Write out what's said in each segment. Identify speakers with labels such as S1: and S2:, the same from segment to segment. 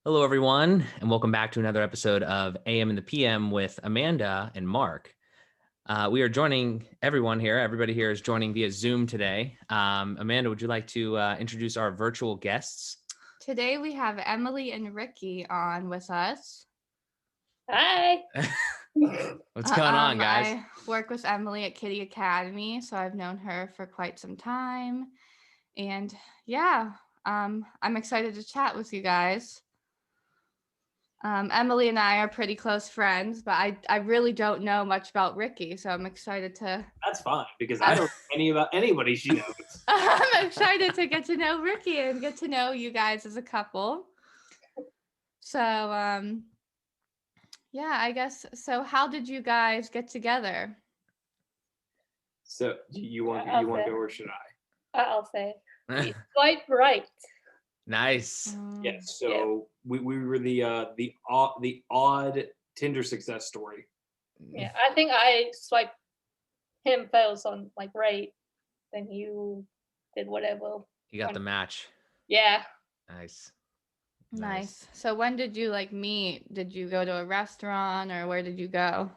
S1: Hello, everyone, and welcome back to another episode of AM and the PM with Amanda and Mark. We are joining everyone here. Everybody here is joining via Zoom today. Amanda, would you like to introduce our virtual guests?
S2: Today we have Emily and Ricky on with us.
S3: Hi.
S1: What's going on, guys?
S2: I work with Emily at Kitty Academy, so I've known her for quite some time. And yeah, I'm excited to chat with you guys. Emily and I are pretty close friends, but I really don't know much about Ricky, so I'm excited to.
S4: That's fine because I don't know any about anybody she knows.
S2: I'm excited to get to know Ricky and get to know you guys as a couple. So, yeah, I guess. So how did you guys get together?
S4: So you want
S3: I'll
S4: to go
S3: say.
S4: or should I?
S3: I'll say. Swipe right.
S1: Nice.
S4: Yeah. So we were the odd Tinder success story.
S3: Yeah, I think I swiped him first on like right, then you did whatever.
S1: You got the match.
S3: Yeah.
S1: Nice.
S2: Nice. So when did you meet? Did you go to a restaurant or where did you go?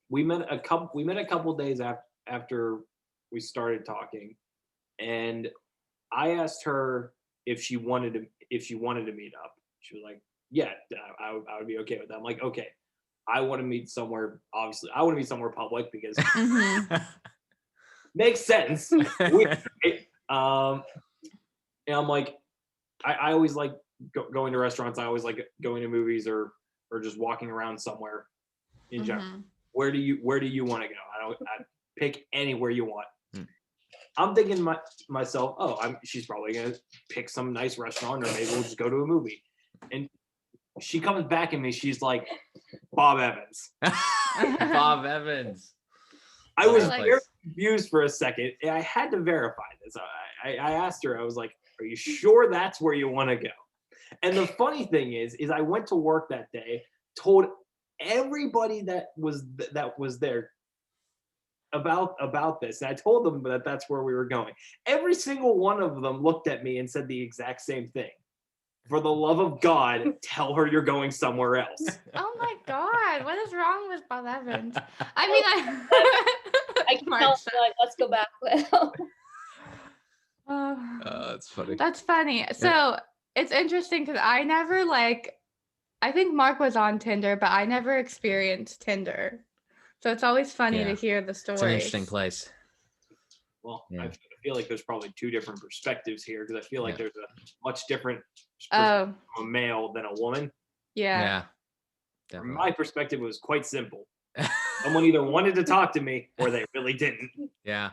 S4: We met a couple days after we started talking, and I asked her if she wanted to meet up. She was like, "Yeah, I would be okay with that." I'm like, "Okay, I want to meet somewhere. Obviously, I want to meet somewhere public because makes sense." And I'm like, I always like going to restaurants. I always like going to movies or just walking around somewhere in general. Where do you want to go? I pick anywhere you want. I'm thinking myself, she's probably gonna pick some nice restaurant, or maybe we'll just go to a movie. And she comes back at me. She's like, Bob Evans.
S1: Bob Evans.
S4: I was very confused for a second. And I had to verify this. I asked her. I was like, "Are you sure that's where you want to go?" And the funny thing is I went to work that day, told everybody that was there about this. And I told them that that's where we were going. Every single one of them looked at me and said the exact same thing. For the love of God, tell her you're going somewhere else.
S2: Oh my God, what is wrong with Bob Evans? I mean,
S3: I can tell like, let's go back.
S1: That's funny.
S2: That's funny. So it's interesting because I never I think Mark was on Tinder, but I never experienced Tinder. So it's always funny to hear the stories.
S1: It's an interesting place.
S4: Well, I feel like there's probably two different perspectives here because I feel like there's a much different perspective from a male than a woman.
S2: Yeah.
S4: From my perspective, it was quite simple. Someone either wanted to talk to me or they really didn't.
S1: Yeah.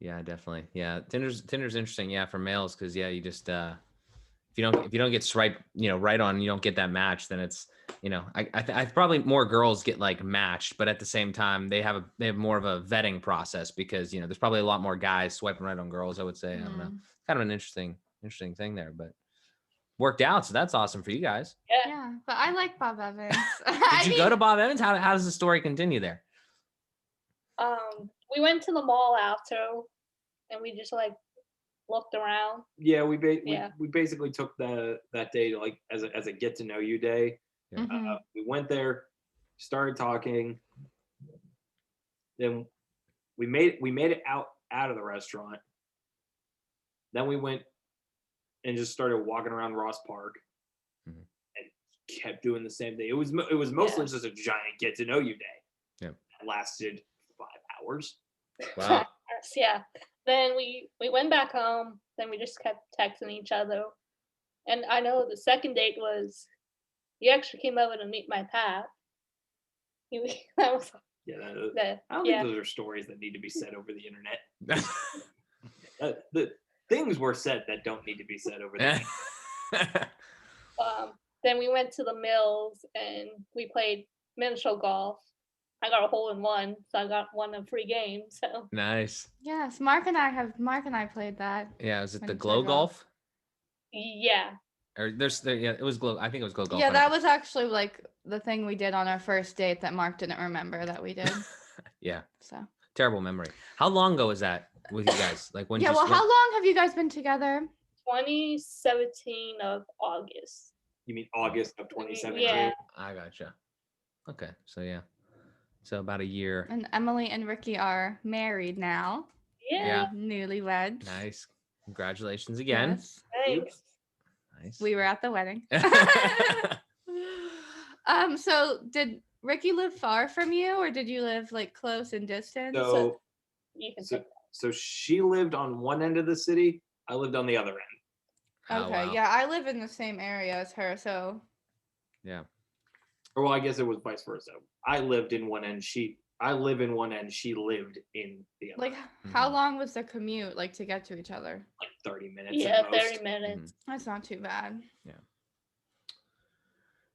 S1: Yeah, definitely. Yeah, Tinder's interesting. Yeah, for males because you just if you don't get swiped right on, you don't get that match, then it's I probably more girls get matched, but at the same time they have more of a vetting process because there's probably a lot more guys swiping right on girls. I would say I don't know, kind of an interesting thing there, but worked out, so that's awesome for you guys.
S2: Yeah, but I like Bob Evans.
S1: Did you go to Bob Evans? How does the story continue there?
S3: We went to the mall after, and we just looked around.
S4: Yeah, we basically took that day to as a get to know you day. We went there, started talking. Then we made it out of the restaurant. Then we went and just started walking around Ross Park and kept doing the same thing. It was mostly just a giant get to know you day. Yeah, it lasted 5 hours.
S1: Wow.
S3: Yeah. Then we went back home. Then we just kept texting each other. And I know the second date was he actually came over to meet my pap. That was
S4: I don't think those are stories that need to be said over the internet. The things were said that don't need to be said over the internet.
S3: Then we went to the mills and we played miniature golf. I got a hole in one, so I got one of free games. So
S1: nice.
S2: Yes, Mark and I played that.
S1: Yeah, is it the glow golf?
S3: Yeah.
S1: Or it was glow. I think it was glow golf.
S2: Yeah, that was actually the thing we did on our first date that Mark didn't remember that we did.
S1: Yeah.
S2: So
S1: terrible memory. How long ago was that with you guys?
S2: How long have you guys been together?
S3: 2017 of August.
S4: You mean August of 2017?
S3: Yeah.
S1: I gotcha. Okay, so yeah, so about a year.
S2: And Emily and Ricky are married now.
S3: Yeah.
S2: Newlyweds.
S1: Nice. Congratulations again.
S2: Yes.
S3: Thanks.
S1: Nice.
S2: We were at the wedding. So did Ricky live far from you, or did you live like close in distance?
S4: So,
S3: You can
S4: so,
S3: say
S4: so she lived on one end of the city. I lived on the other end.
S1: Oh,
S2: Okay,
S1: wow.
S2: yeah, I live in the same area as her, so
S1: Yeah.
S4: Or well, I guess it was vice versa. I lived in one end. I live in one end. She lived in the other.
S2: like
S4: end.
S2: how long was the commute like to get to each other?
S4: Like 30 minutes.
S3: yeah,
S4: at most.
S3: 30 minutes.
S2: That's not too bad.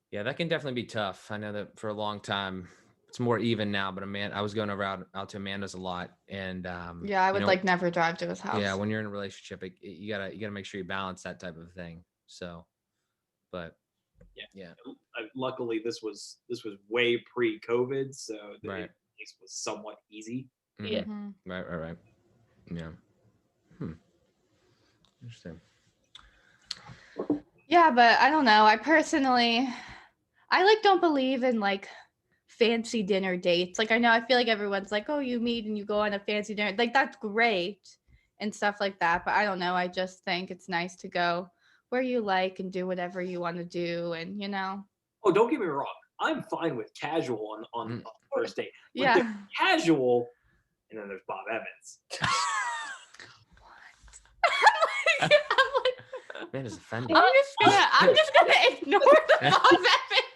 S1: Yeah, that can definitely be tough. I know that for a long time, it's more even now, but I was going around out to Amanda's a lot, and
S2: Yeah, I
S1: you
S2: would
S1: know,
S2: like never drive to his house.
S1: yeah, when you're in a relationship, you gotta make sure you balance that type of thing. So, but yeah,
S4: Luckily, this was way pre-COVID, so
S1: Right.
S4: it was somewhat easy.
S3: Yeah.
S2: Mhm.
S1: right. Yeah. Interesting.
S2: Yeah, but I don't know. I like don't believe in like fancy dinner dates. Like I know I feel like everyone's like, "Oh, you meet and you go on a fancy dinner." Like that's great and stuff like that, but I don't know. I just think it's nice to go where you like and do whatever you want to do and, you know.
S4: Oh, don't get me wrong. I'm fine with casual on
S1: Mm.
S4: the first date. But
S2: Yeah.
S4: there's casual, and then there's Bob Evans.
S2: I'm like,
S1: Man is offended.
S2: I'm just gonna ignore the Bob Evans.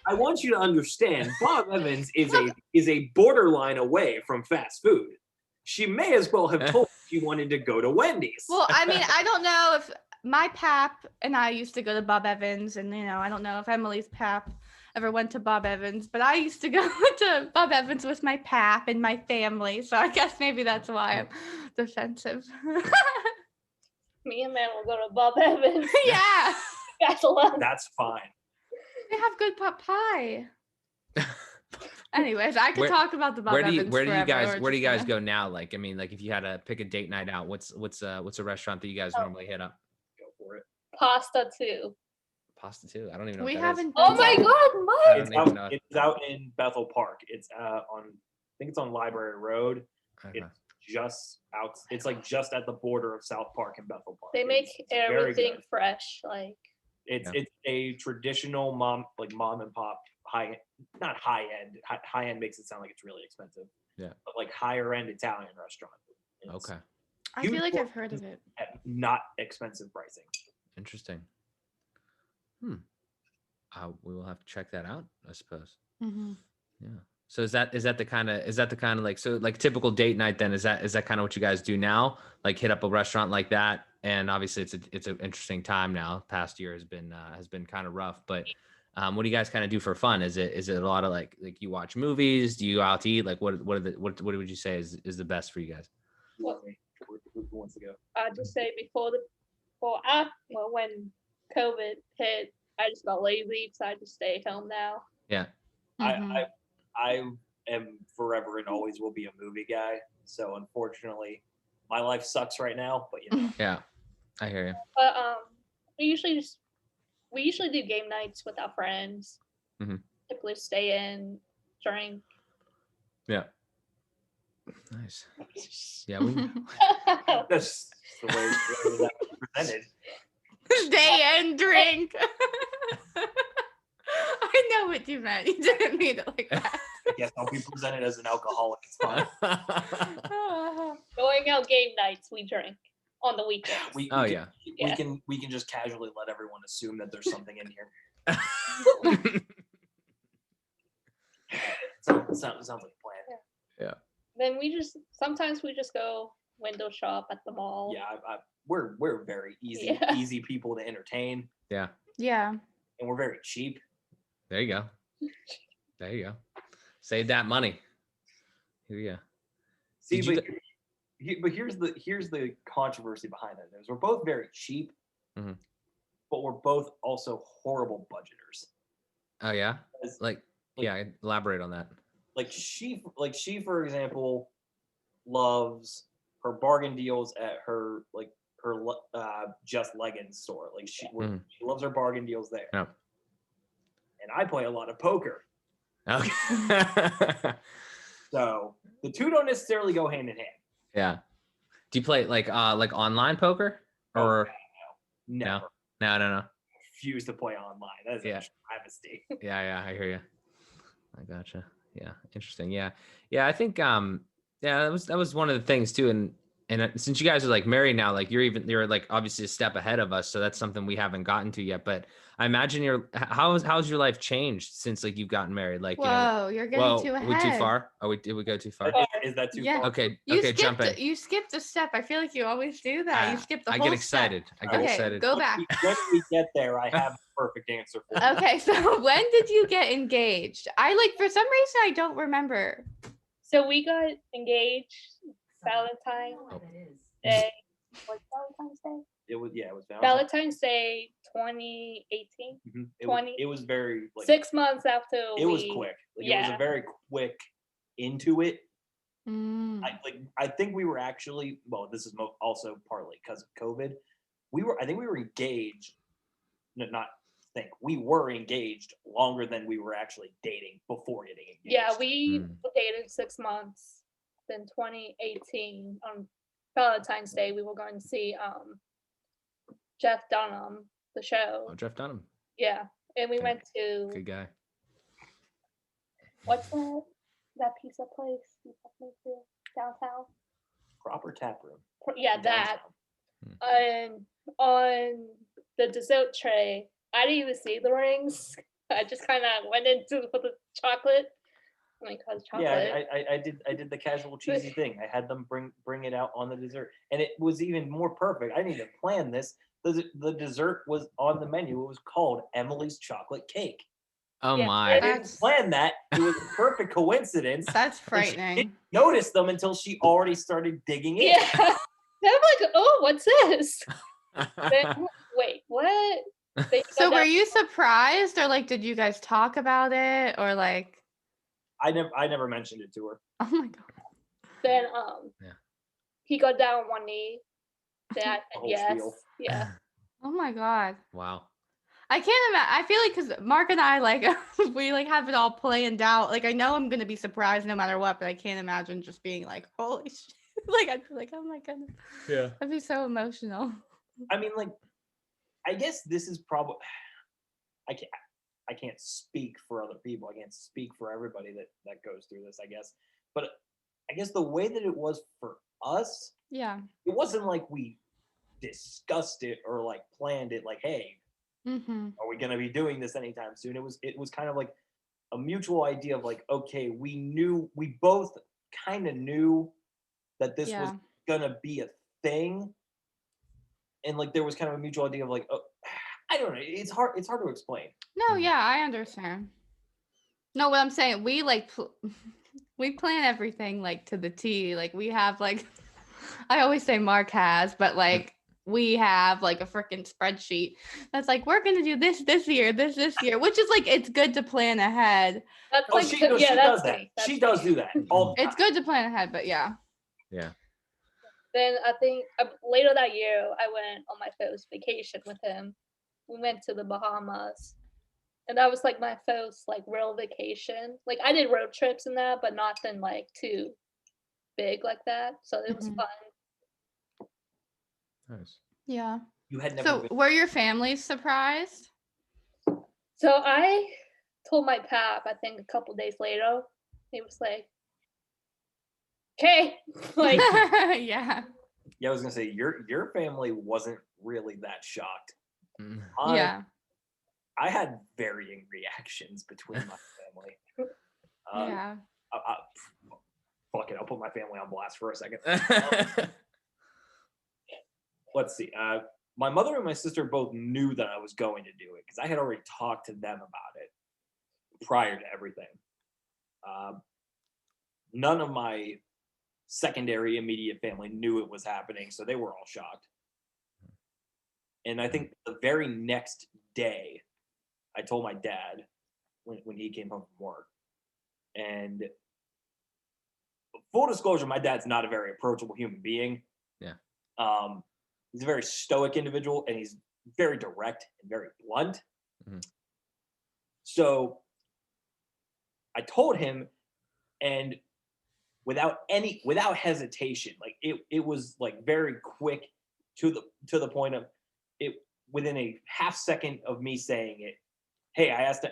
S4: I want you to understand, Bob Evans is a borderline away from fast food. She may as well have told she wanted to go to Wendy's.
S2: Well, I mean, I don't know if my pap and I used to go to Bob Evans, and you know, I don't know if Emily's pap ever went to Bob Evans, but I used to go to Bob Evans with my pap and my family, so I guess maybe that's why I'm defensive.
S3: Me and man will go to Bob Evans.
S2: Yeah,
S3: That's alone.
S4: That's fine.
S2: they have good pot pie. Anyways, I could talk about the Bob
S1: where do
S2: Evans
S1: you
S2: forever.
S1: guys
S2: We're
S1: where do you
S2: just
S1: guys
S2: gonna-
S1: go now? Like, I mean, like if you had to pick a date night out, what's a restaurant that you guys normally hit up?
S4: Go for it.
S3: Pasta too.
S1: Pasta too. I don't even know.
S2: We
S1: what that is.
S2: haven't.
S3: Oh
S2: done
S3: my
S2: that.
S3: god, Mike!
S1: don't even know.
S4: It's out in Bethel Park. It's on, I think it's on Library Road.
S1: Okay.
S4: It's just out. It's like just at the border of South Park and Bethel Park.
S3: They make
S4: It's very
S3: everything
S4: good.
S3: fresh. Like
S4: It's
S1: Yeah.
S4: it's a traditional mom and pop not high end. High end makes it sound like it's really expensive.
S1: Yeah.
S4: But like higher end Italian restaurant. It's
S1: Okay.
S2: I feel like
S4: huge
S2: I've heard of it.
S4: at not expensive pricing.
S1: Interesting. We will have to check that out, I suppose.
S2: Mm-hmm.
S1: Yeah. So is that the kind of like, so like typical date night then, is that kind of what you guys do now? Like hit up a restaurant like that? And obviously it's an interesting time now. Past year has been kind of rough, but what do you guys kind of do for fun? Is it a lot of like you watch movies? Do you go out to eat? Like what would you say is the best for you guys?
S3: Well-
S4: Who wants to go?
S3: I just say when COVID hit, I just got lazy, so I just stay at home now.
S1: Yeah.
S2: Mm-hmm.
S4: I am forever and always will be a movie guy. So unfortunately, my life sucks right now. But you know,
S1: Yeah. I hear you.
S3: But we usually do game nights with our friends.
S1: Mhm.
S3: Typically stay in, drink.
S1: Yeah. Nice. Yeah. We,
S4: that's the way that was presented.
S2: Stay and drink. I know what you meant. You didn't mean it like that.
S4: Yes, I'll be presented as an alcoholic. It's fine.
S3: Going out game nights, we drink on the weekends.
S4: We
S1: Oh
S4: can,
S1: yeah.
S3: Yeah.
S4: we can just casually let everyone assume that there's something in here. Sounds like a plan.
S3: Then sometimes we just go window shop at the mall.
S4: Yeah, we're very
S3: Yeah.
S4: easy people to entertain,
S1: Yeah.
S2: Yeah.
S4: and we're very cheap.
S1: There you go. There you go. Save that money. Here you go.
S4: See,
S1: Did you
S4: but here's the controversy behind it. Is we're both very cheap,
S1: Mhm.
S4: but we're both also horrible budgeters.
S1: Oh yeah.
S4: As-
S1: Like yeah. Elaborate on that.
S4: Like she for example loves her bargain deals at Just Leggings store. Like she
S1: Mm-hmm.
S4: loves her bargain deals there.
S1: Yep.
S4: And I play a lot of poker.
S1: Okay.
S4: So the two don't necessarily go hand in hand.
S1: Yeah. Do you play like online poker or
S4: Never.
S1: No.
S4: Refuse to play online. That's a travesty.
S1: Yeah, I hear you. I gotcha. Yeah, interesting. Yeah, I think that was one of the things too. And since you guys are like married now, like you're like obviously a step ahead of us, so that's something we haven't gotten to yet. But I imagine how's your life changed since like you've gotten married? Like
S2: Whoa, you're getting too
S1: are we too
S2: ahead.
S1: far? Did we go too far?
S4: Is that too
S2: Yeah.
S4: far?
S1: Okay,
S2: You
S1: jump in.
S2: You skipped a step. I feel like you always do that. You skipped the whole
S1: I get excited.
S2: step.
S1: I get
S2: Okay,
S1: excited.
S2: go back.
S4: When we get there, I have a perfect answer for you.
S2: Okay, so when did you get engaged? For some reason I don't remember.
S3: So we got engaged Valentine's Day. Was Valentine's Day?
S4: It was
S3: Valentine's Day 2018.
S4: Mhm. It was very
S3: 6 months after
S4: it was quick. It was a very quick into it. I think we were actually, well, this is also partly because of COVID. I think we were engaged. We were engaged longer than we were actually dating before getting engaged.
S3: Yeah, we dated 6 months. Then 2018 on Valentine's Day, we were going to see Jeff Dunham, the show.
S1: Oh, Jeff Dunham.
S3: Yeah, and we went to
S1: good guy.
S3: What's that pizza place you took me to downtown?
S4: Proper Tap Room.
S3: Yeah, that. And on the dessert tray, I didn't even see the rings. I just kind of went into for the chocolate. Chocolate.
S4: Yeah, I did the casual cheesy thing. I had them bring it out on the dessert, and it was even more perfect. I didn't even plan this. The dessert was on the menu. It was called Emily's chocolate cake.
S1: Oh
S3: Yeah,
S1: my!
S4: I didn't plan that. It was a perfect coincidence.
S2: That's
S4: She
S2: frightening.
S4: didn't notice them until she already started digging in.
S3: Yeah. I'm like, oh, what's this? Then, wait, what?
S2: So were you surprised, or did you guys talk about it, or
S4: I never mentioned it to her.
S2: Oh my god.
S3: Then
S1: Yeah.
S3: he got down on one knee. That yes.
S4: Spiel.
S3: Yeah.
S2: Oh my god.
S1: Wow.
S2: I can't imagine. I feel like because Mark and I we have it all planned out. I know I'm gonna be surprised no matter what, but I can't imagine just being holy shit. I'd be like, oh my goodness.
S1: Yeah.
S2: I'd be so emotional.
S4: I mean, I guess this is probably. I can't speak for other people. I can't speak for everybody that goes through this. I guess, but I guess the way that it was for us.
S2: Yeah.
S4: It wasn't like we discussed it or planned it. Hey.
S2: Mm-hmm.
S4: Are we going to be doing this anytime soon? It was kind of a mutual idea of okay, we both kind of knew that this was going to be a thing. And there was kind of a mutual idea of oh, I don't know. It's hard to explain.
S2: No, yeah, I understand. No, what I'm saying, we we plan everything to the T. We have I always say Mark has, but we have a freaking spreadsheet that's we're gonna do this year, this year, which is it's good to plan ahead.
S3: That's
S4: she does that. She does do that all the time.
S2: It's good to plan ahead, but yeah.
S3: Then I think later that year, I went on my first vacation with him. We went to the Bahamas, and that was my first real vacation. I did road trips and that, but nothing too big like that. So it was fun.
S1: Nice.
S2: Yeah.
S4: You had never.
S2: So were your families surprised?
S3: So I told my pap, I think a couple days later, he was like, okay.
S2: Yeah.
S4: Yeah, I was gonna say your family wasn't really that shocked.
S2: Yeah.
S4: I had varying reactions between my family.
S2: Yeah.
S4: Fuck it, I'll put my family on blast for a second. Let's see. My mother and my sister both knew that I was going to do it because I had already talked to them about it prior to everything. None of my secondary immediate family knew it was happening, so they were all shocked. And I think the very next day, I told my dad when he came home from work. And full disclosure, my dad's not a very approachable human being.
S1: Yeah.
S4: he's a very stoic individual, and he's very direct and very blunt.
S1: Mhm.
S4: So I told him, and without hesitation, like it was like very quick to the point of it, within a half second of me saying it. Hey, I asked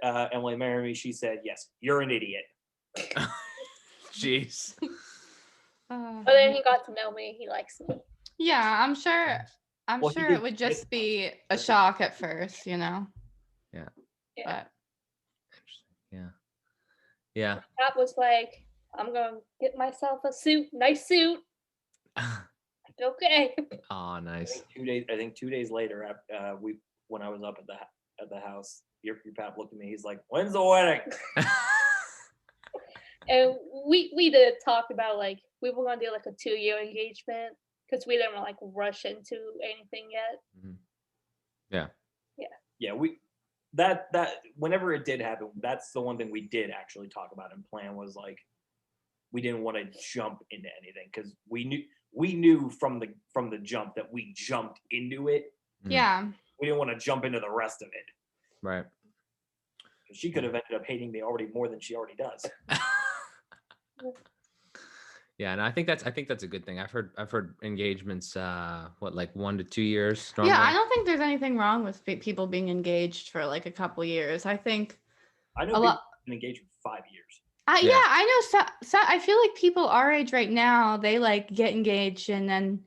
S4: Emily to marry me. She said yes. You're an idiot.
S1: Jeez.
S3: But then he got to know me. He likes me.
S2: Yeah, I'm sure. I'm
S4: Well, he
S2: sure
S4: did
S2: it would
S4: say
S2: just be a shock at first, you know.
S1: Yeah.
S3: Yeah.
S2: But
S1: Yeah. Yeah.
S3: Pat was like, I'm gonna get myself a suit, nice suit. Like, okay.
S1: Oh, nice.
S4: I think 2 days later, when I was up at the house, your pap looked at me. He's like, "When's the wedding?"
S3: And we did talk about like we were gonna do like a 2-year engagement because we didn't like rush into anything yet.
S1: Mhm. Yeah.
S4: Yeah, that whenever it did happen, that's the one thing we did actually talk about and plan was like we didn't want to jump into anything because we knew from the jump that we jumped into it.
S2: yeah,
S4: We didn't want to jump into the rest of it.
S1: Right.
S4: She could have ended up hating me already more than she already does.
S1: Yeah, and I think that's a good thing. I've heard engagements like 1 to 2 years
S2: yeah.
S1: normally.
S2: I don't think there's anything wrong with people being engaged for like a couple years. I think
S4: I know
S2: a
S4: people
S2: lot.
S4: have been engaged for 5 years.
S2: Yeah,
S1: Yeah.
S2: I know. So I feel like people our age right now, they like get engaged and then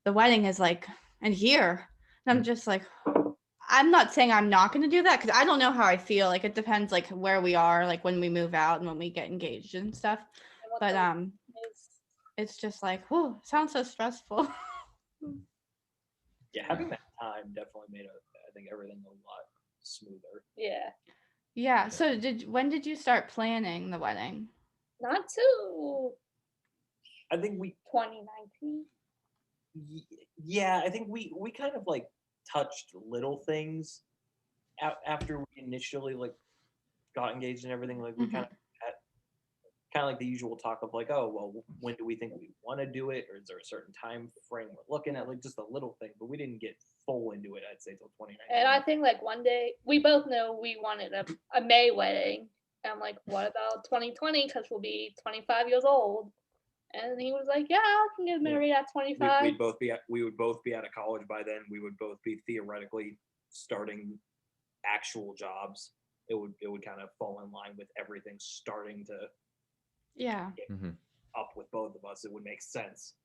S2: the wedding is like in here. And I'm just like, I'm not saying I'm not going to do that because I don't know how I feel. Like it depends like where we are, like when we move out and when we get engaged and stuff.
S3: And what
S2: But
S3: the is
S2: it's just like, oh, sounds so stressful.
S4: Yeah, having that time definitely made I think everything a lot smoother.
S3: yeah.
S2: Yeah. So when did you start planning the wedding?
S3: Not till
S4: I think we
S3: 2019.
S4: yeah, I think we kind of like touched little things after we initially like got engaged and everything. Like we
S2: Mhm.
S4: kind of had kind of like the usual talk of like, oh well, when do we think we want to do it, or is there a certain time frame we're looking at? Like just a little thing, but we didn't get full into it. I'd say till 2019.
S3: And I think like one day we both know we wanted a May wedding. And I'm like, what about 2020? Because we'll be 25 years old. And he was like, yeah, I can get married at 25.
S4: We would both be out of college by then. We would both be theoretically starting actual jobs. It would kind of fall in line with everything starting to
S2: Yeah.
S1: Mhm.
S4: up with both of us. It would make sense.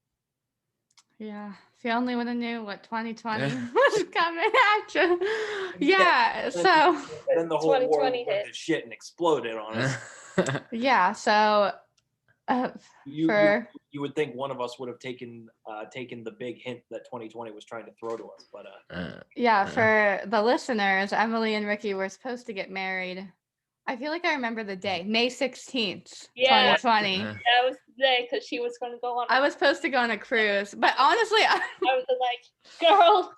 S2: Yeah. If you only would have knew what 2020 was coming at you. Yeah. So
S4: And then the whole world
S3: 2020
S4: went
S3: hit.
S4: to shit and exploded on us.
S2: yeah. So for
S4: You would think one of us would have taken the big hint that 2020 was trying to throw to us, but
S2: yeah, for the listeners, Emily and Ricky were supposed to get married. I feel like I remember the day, May 16th,
S3: Yeah.
S2: 2020.
S1: Uh,
S3: That was the day because she was going to go on.
S2: I was supposed to go on a cruise, but honestly,
S3: I was like, girl.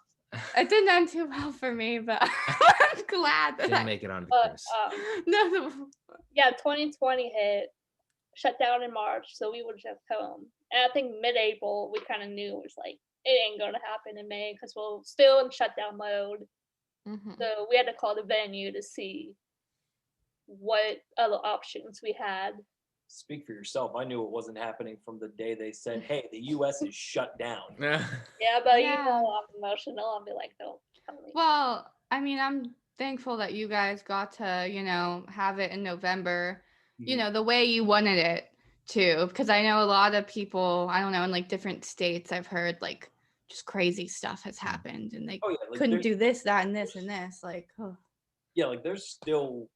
S2: it didn't end too well for me, but I'm glad that
S1: Didn't make it on the
S3: But
S1: cruise.
S2: no,
S3: yeah, 2020 hit, shut down in March, so we were just home. And I think mid-April we kind of knew it was like it ain't gonna happen in May because we're still in shutdown mode.
S2: Mhm.
S3: So we had to call the venue to see what other options we had.
S4: speak for yourself. I knew it wasn't happening from the day they said, "Hey, the U.S. is shut down."
S3: Yeah, but you
S2: Yeah.
S3: know I'm emotional. I'll be like, don't tell me.
S2: Well, I mean, I'm thankful that you guys got to, have it in November, the way you wanted it to, because I know a lot of people, I don't know, in like different states, I've heard like just crazy stuff has happened and they
S4: Oh yeah, like,
S2: couldn't do this, that, and this and this. Like, oh.
S4: yeah, like there's still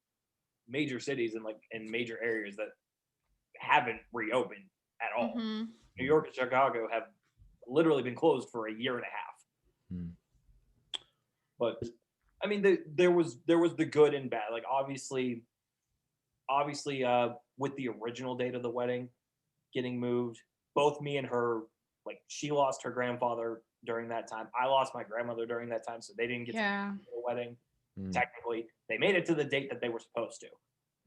S4: major cities and major areas that haven't reopened at all.
S2: Mhm.
S4: New York and Chicago have literally been closed for a year and a half.
S1: Hmm.
S4: But I mean, there was the good and bad. Like obviously, with the original date of the wedding getting moved, both me and her, like she lost her grandfather during that time. I lost my grandmother during that time, so they didn't get
S2: Yeah.
S4: to the wedding.
S1: Mm.
S4: Technically, they made it to the date that they were supposed to,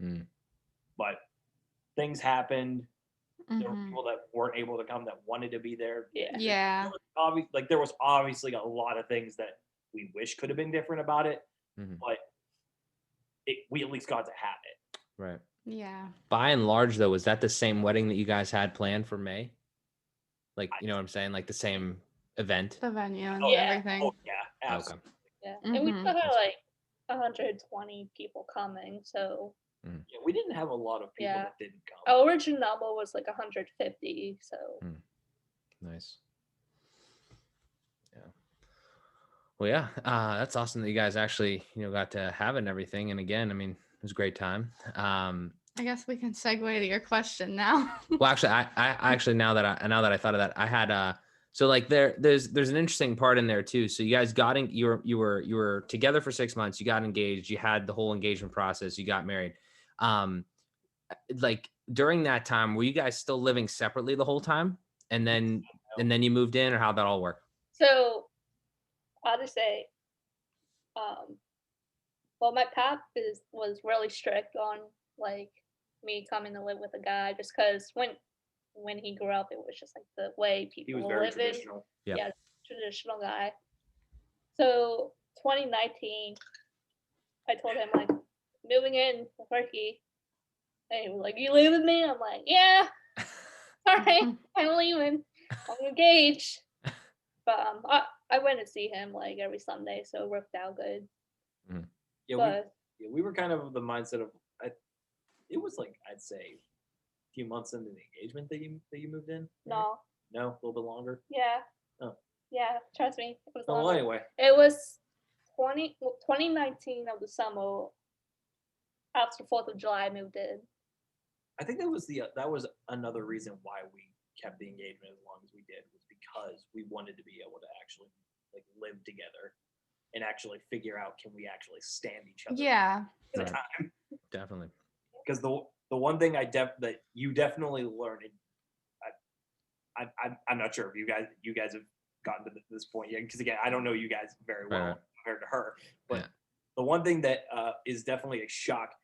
S1: Mm.
S4: but things happened. There were
S2: Mhm.
S4: people that weren't able to come that wanted to be there.
S3: Yeah.
S2: Yeah.
S4: There was obviously a lot of things that we wish could have been different about it,
S1: Mhm.
S4: but we at least got to have it.
S1: Right.
S2: Yeah.
S1: By and large, though, was that the same wedding that you guys had planned for May? Like, you know what I'm saying? Like the same event?
S2: The venue and
S3: Yeah.
S2: everything.
S4: Oh yeah,
S1: Okay.
S4: absolutely.
S3: Yeah. And we
S2: Mhm.
S3: still had like 120 people coming, so
S4: Yeah, we didn't have a lot of people
S3: Yeah.
S4: that didn't come.
S3: our original number was like 150. So
S1: Nice. Yeah. Well, yeah, that's awesome that you guys actually, got to have it and everything. And again, I mean, it was a great time.
S2: I guess we can segue to your question now.
S1: Well, actually, I actually now that I thought of that, I had so like there's an interesting part in there too. So you guys you were together for 6 months. You got engaged. You had the whole engagement process. You got married. Like during that time, were you guys still living separately the whole time? And then you moved in, or how'd that all work?
S3: So I'll just say, well, my pap was really strict on like me coming to live with a guy, just because when he grew up, it was just like the way
S4: He
S3: people
S4: was
S3: were
S4: very
S3: living.
S4: traditional.
S1: Yep.
S3: Yeah, traditional guy. So 2019, I told him like moving in with Ricky, and he was like, "You live with me?" I'm like, "Yeah, all right, I'm leaving. I'm engaged." But I went to see him like every Sunday, so it worked out good.
S4: Yeah,
S3: But
S4: we were kind of the mindset of it was like I'd say a few months into the engagement that you moved in. Right?
S3: no,
S4: A little bit longer.
S3: yeah,
S4: Oh.
S3: yeah, trust me, it was
S4: Oh, well,
S3: longer.
S4: anyway,
S3: It was 2019 of the summer after 4th of July. I moved in.
S4: I think that was another reason why we kept the engagement as long as we did, was because we wanted to be able to actually like live together and actually figure out, can we actually stand each other
S2: Yeah.
S4: at the
S1: Right.
S4: time.
S1: Definitely.
S4: Because the one thing that you definitely learned, I'm not sure if you guys have gotten to this point yet, because again, I don't know you guys very well
S1: Right.
S4: compared to her, but
S1: Yeah.
S4: the one thing that is definitely a shock,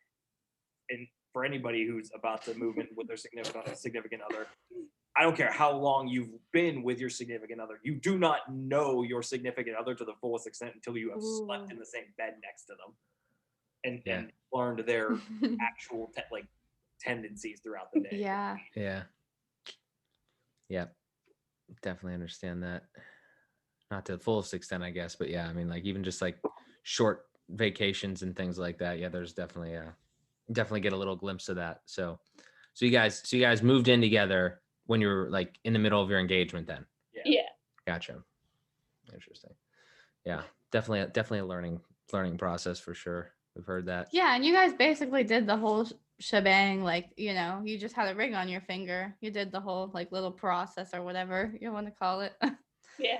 S4: and for anybody who's about to move in with their significant other, I don't care how long you've been with your significant other, you do not know your significant other to the fullest extent until you have slept in the same bed next to them and learned their actual tendencies throughout the day.
S2: Yeah.
S1: Yeah. Yeah. Definitely understand that. Not to the fullest extent, I guess, but yeah, I mean, like even just like short vacations and things like that. Yeah, there's definitely get a little glimpse of that. So you guys moved in together when you were like in the middle of your engagement then.
S3: Yeah.
S1: Gotcha. Interesting. Yeah, definitely a learning process for sure. We've heard that.
S2: Yeah, and you guys basically did the whole shebang. Like, you just had a ring on your finger. You did the whole like little process or whatever you want to call it.
S3: Yeah.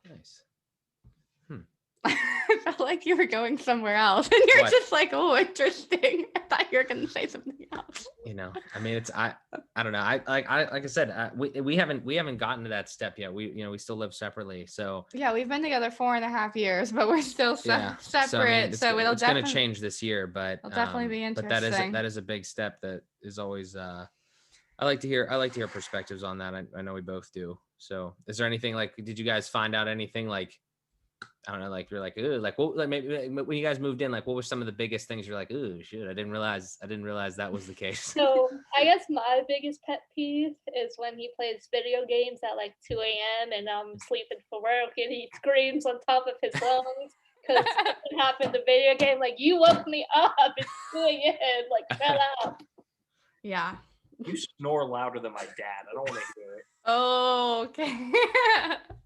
S1: Nice.
S2: I felt like you were going somewhere else, and you're
S1: What?
S2: just like, "Oh, interesting." I thought you were going to say something else.
S1: I mean, it's I don't know. I like I said, we haven't gotten to that step yet. We still live separately, so
S2: Yeah, we've been together 4.5 years, but we're still
S1: yeah.
S2: separate. So, it'll
S1: it's going to
S2: definitely
S1: change this year, but
S2: it'll definitely be
S1: but
S2: interesting.
S1: that is a big step that is always I like to hear perspectives on that. I know we both do. So, is there anything like, did you guys find out anything like, I don't know, like you're like, ooh, like what, like maybe when you guys moved in, like what were some of the biggest things you're like, ooh, shit, I didn't realize that was the case.
S3: So I guess my biggest pet peeve is when he plays video games at like 2 a.m. and I'm sleeping for work and he screams on top of his lungs because something happened to video game. Like, you woke me up. It's 2 a.m. Like, shut up.
S2: Yeah.
S4: You snore louder than my dad. I don't want to hear it.
S2: Oh, okay.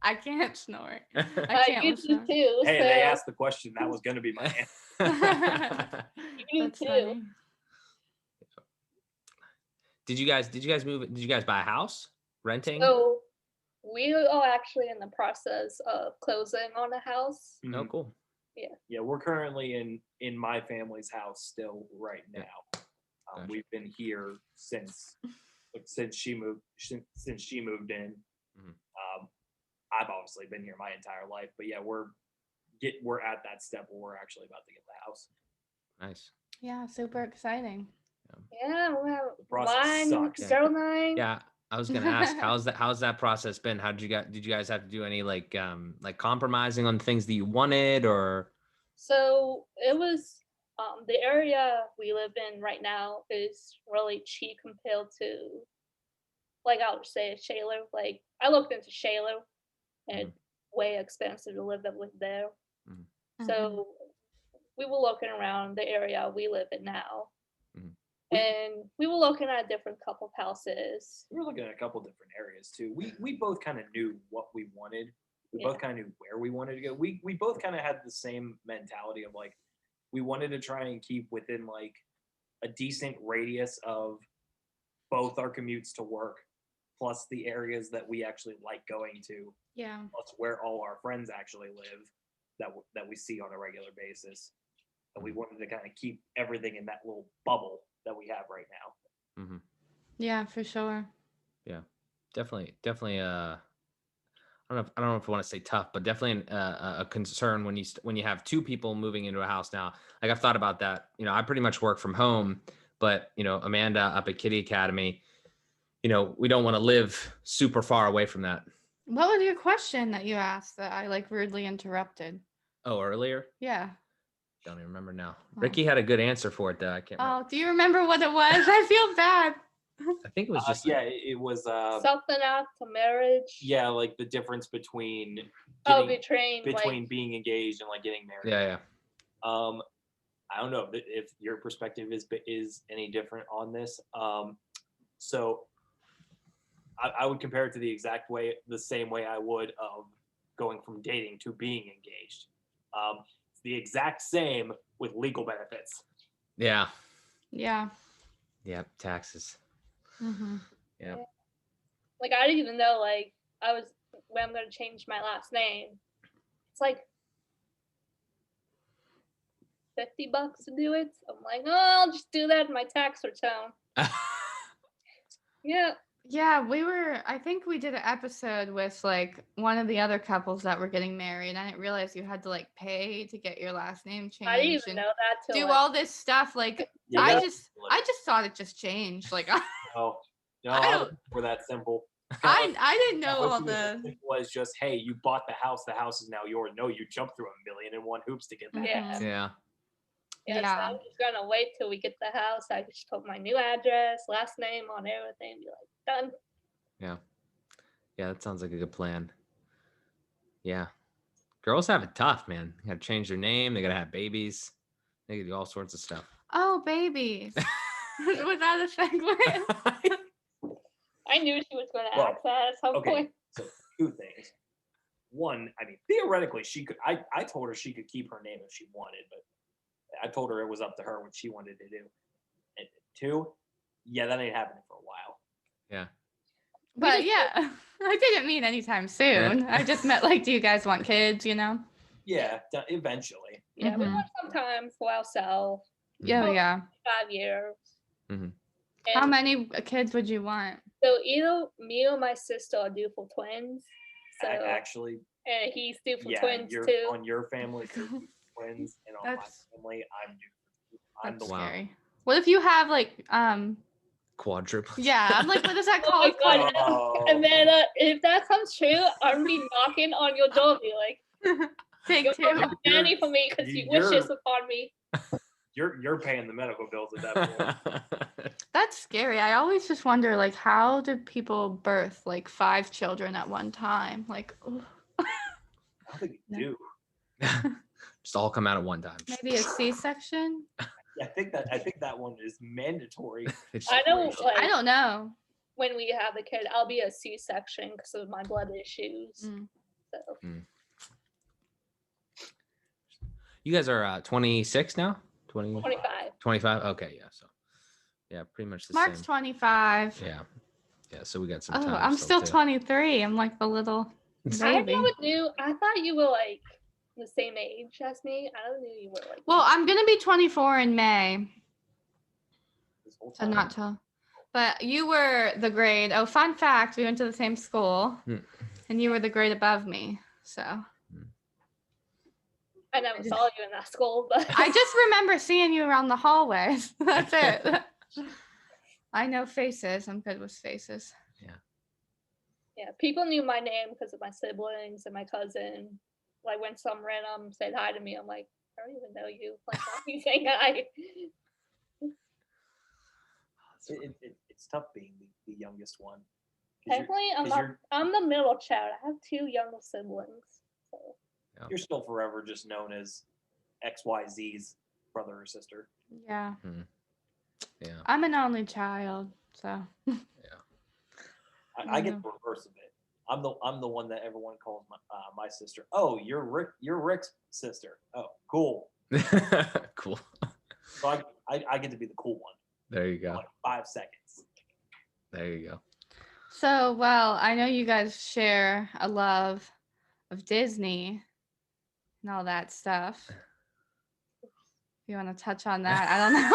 S2: I can't snore. I can't
S3: You
S2: listen.
S3: do too.
S4: Hey,
S3: so
S4: they asked the question. That was going to be my answer.
S3: you do
S2: That's
S3: too.
S2: funny.
S1: Did you guys move? Did you guys buy a house? Renting?
S3: So we are actually in the process of closing on a house.
S1: Oh, cool.
S4: Yeah, we're currently in my family's house still right now.
S1: Gotcha.
S4: We've been here since she moved in.
S1: Mhm.
S4: I've obviously been here my entire life, but yeah, we're at that step where we're actually about to get the house.
S1: Nice.
S2: Yeah, super exciting.
S3: Yeah, well,
S4: process
S3: mine,
S4: sucks.
S3: girl nine.
S1: Yeah, I was gonna ask, how's that process been? How did you guys have to do any like compromising on things that you wanted, or
S3: So it was the area we live in right now is really cheap compared to, like, I would say Shaler. Like, I looked into Shaler and it's way expensive to live there.
S1: Mhm.
S3: So we were looking around the area we live in now.
S1: Mhm.
S3: And we were looking at different couple houses.
S4: We were looking at a couple different areas too. We both kind of knew what we wanted. We
S3: Yeah.
S4: both kind of knew where we wanted to go. We both kind of had the same mentality of like we wanted to try and keep within like a decent radius of both our commutes to work, plus the areas that we actually like going to,
S2: Yeah.
S4: plus where all our friends actually live that we see on a regular basis. And we wanted to kind of keep everything in that little bubble that we have right now.
S2: Yeah, for sure.
S1: yeah, definitely. I don't know if I want to say tough, but definitely a concern when you have two people moving into a house now. Like I've thought about that. I pretty much work from home, but Amanda up at Kitty Academy, we don't want to live super far away from that.
S2: What was your question that you asked that I like rudely interrupted?
S1: Oh, earlier?
S2: Yeah.
S1: Don't even remember now.
S2: Oh.
S1: Ricky had a good answer for it though. I can't remember.
S2: Oh, do you remember what it was? I feel bad.
S1: I think it was just
S4: it was
S3: Something after marriage.
S4: yeah, like the difference between
S3: between
S4: being engaged and like getting married.
S1: yeah.
S4: I don't know if your perspective is any different on this. So I would compare it to the same way I would of going from dating to being engaged. It's the exact same with legal benefits.
S1: Yeah.
S2: Yeah.
S1: Yep. Taxes. Yeah.
S3: Like, I didn't even know, like, when I'm going to change my last name. It's like $50 to do it. I'm like, oh, I'll just do that in my tax return. Yeah.
S2: Yeah, I think we did an episode with like one of the other couples that were getting married. I didn't realize you had to like pay to get your last name changed.
S3: I didn't even know that till
S2: do all this stuff. Like
S4: Yeah,
S2: I just thought it just changed. Like
S4: No,
S2: I
S4: I
S2: don't-
S4: don't for that simple.
S2: I didn't know all
S4: It
S2: the
S4: was just, hey, you bought the house is now yours. No, you jumped through 1,000,001 hoops to get that
S3: Yeah.
S4: house.
S1: Yeah.
S3: Yeah, so I'm just gonna wait till we get the house. I just put my new address, last name on everything, and be like, done.
S1: Yeah, that sounds like a good plan. Yeah. Girls have it tough, man. They gotta change their name, they gotta have babies, they gotta do all sorts of stuff.
S2: Oh, babies. Was that a segue?
S3: I knew she was gonna ask that at some point.
S4: So 2 things. One, I mean, theoretically, she could. I told her she could keep her name if she wanted, but I told her it was up to her what she wanted to do. And 2, yeah, that ain't happening for a while.
S1: Yeah.
S2: But yeah, I didn't mean anytime soon. I just meant like, do you guys want kids,
S4: Yeah, eventually.
S3: Yeah, we want some time for ourselves.
S2: Yeah, yeah.
S3: 5 years.
S2: How many kids would you want?
S3: So either me or my sister are due for twins. So
S4: Actually,
S3: and he's due for
S4: yeah,
S3: twins
S4: you're,
S3: too.
S4: on your family, you're due for twins, and on my family, I'm
S2: That's
S4: the
S2: scary. What if you have like
S1: quadruplets?
S2: Yeah, I'm like, what is that
S3: Oh my
S2: called?
S3: God. And then if that comes true, I'm gonna be knocking on your door, be like,
S2: Take
S3: you're
S2: two.
S3: nanny for me because you wish this upon me.
S4: You're paying the medical bills at that point.
S2: That's scary. I always just wonder, like, how do people birth like 5 children at one time? Like,
S4: I don't think you do.
S1: Just all come out at one time.
S2: maybe a C-section?
S4: I think that one is mandatory.
S3: I know, like,
S2: I don't know.
S3: when we have the kid, I'll be a C-section because of my blood issues. So
S1: You guys are 26 now?
S3: 25.
S1: 25? Okay, yeah. So, yeah, pretty much the
S2: Mark's
S1: same.
S2: 25.
S1: Yeah. Yeah, so we got some
S2: Oh,
S1: time.
S2: I'm still
S1: too.
S2: 23. I'm like the little
S3: I
S2: baby.
S3: never knew. I thought you were like the same age as me. I don't know you were like.
S2: Well, I'm going to be 24 in May.
S4: This whole
S2: So
S4: time.
S2: not till. But you were the grade. Oh, fun fact. We went to the same school. And you were the grade above me. So.
S3: I never saw you in that school, but
S2: I just remember seeing you around the hallways. That's it. I know faces. I'm good with faces.
S3: Yeah, people knew my name because of my siblings and my cousin. Like when some random said hi to me, I'm like, I don't even know you. Like, why are you saying hi?
S4: It's tough being the youngest one.
S3: Technically, I'm the middle child. I have 2 younger siblings. So.
S4: You're still forever just known as XYZ's brother or sister.
S2: Yeah.
S1: Yeah.
S2: I'm an only child, so.
S4: I get the reverse of it. I'm the one that everyone calls my sister. Oh, you're Rick's sister. Oh, cool.
S1: Cool.
S4: So I get to be the cool one.
S1: There you go.
S4: Like 5 seconds.
S1: There you go.
S2: So, well, I know you guys share a love of Disney and all that stuff. If you want to touch on that, I don't know.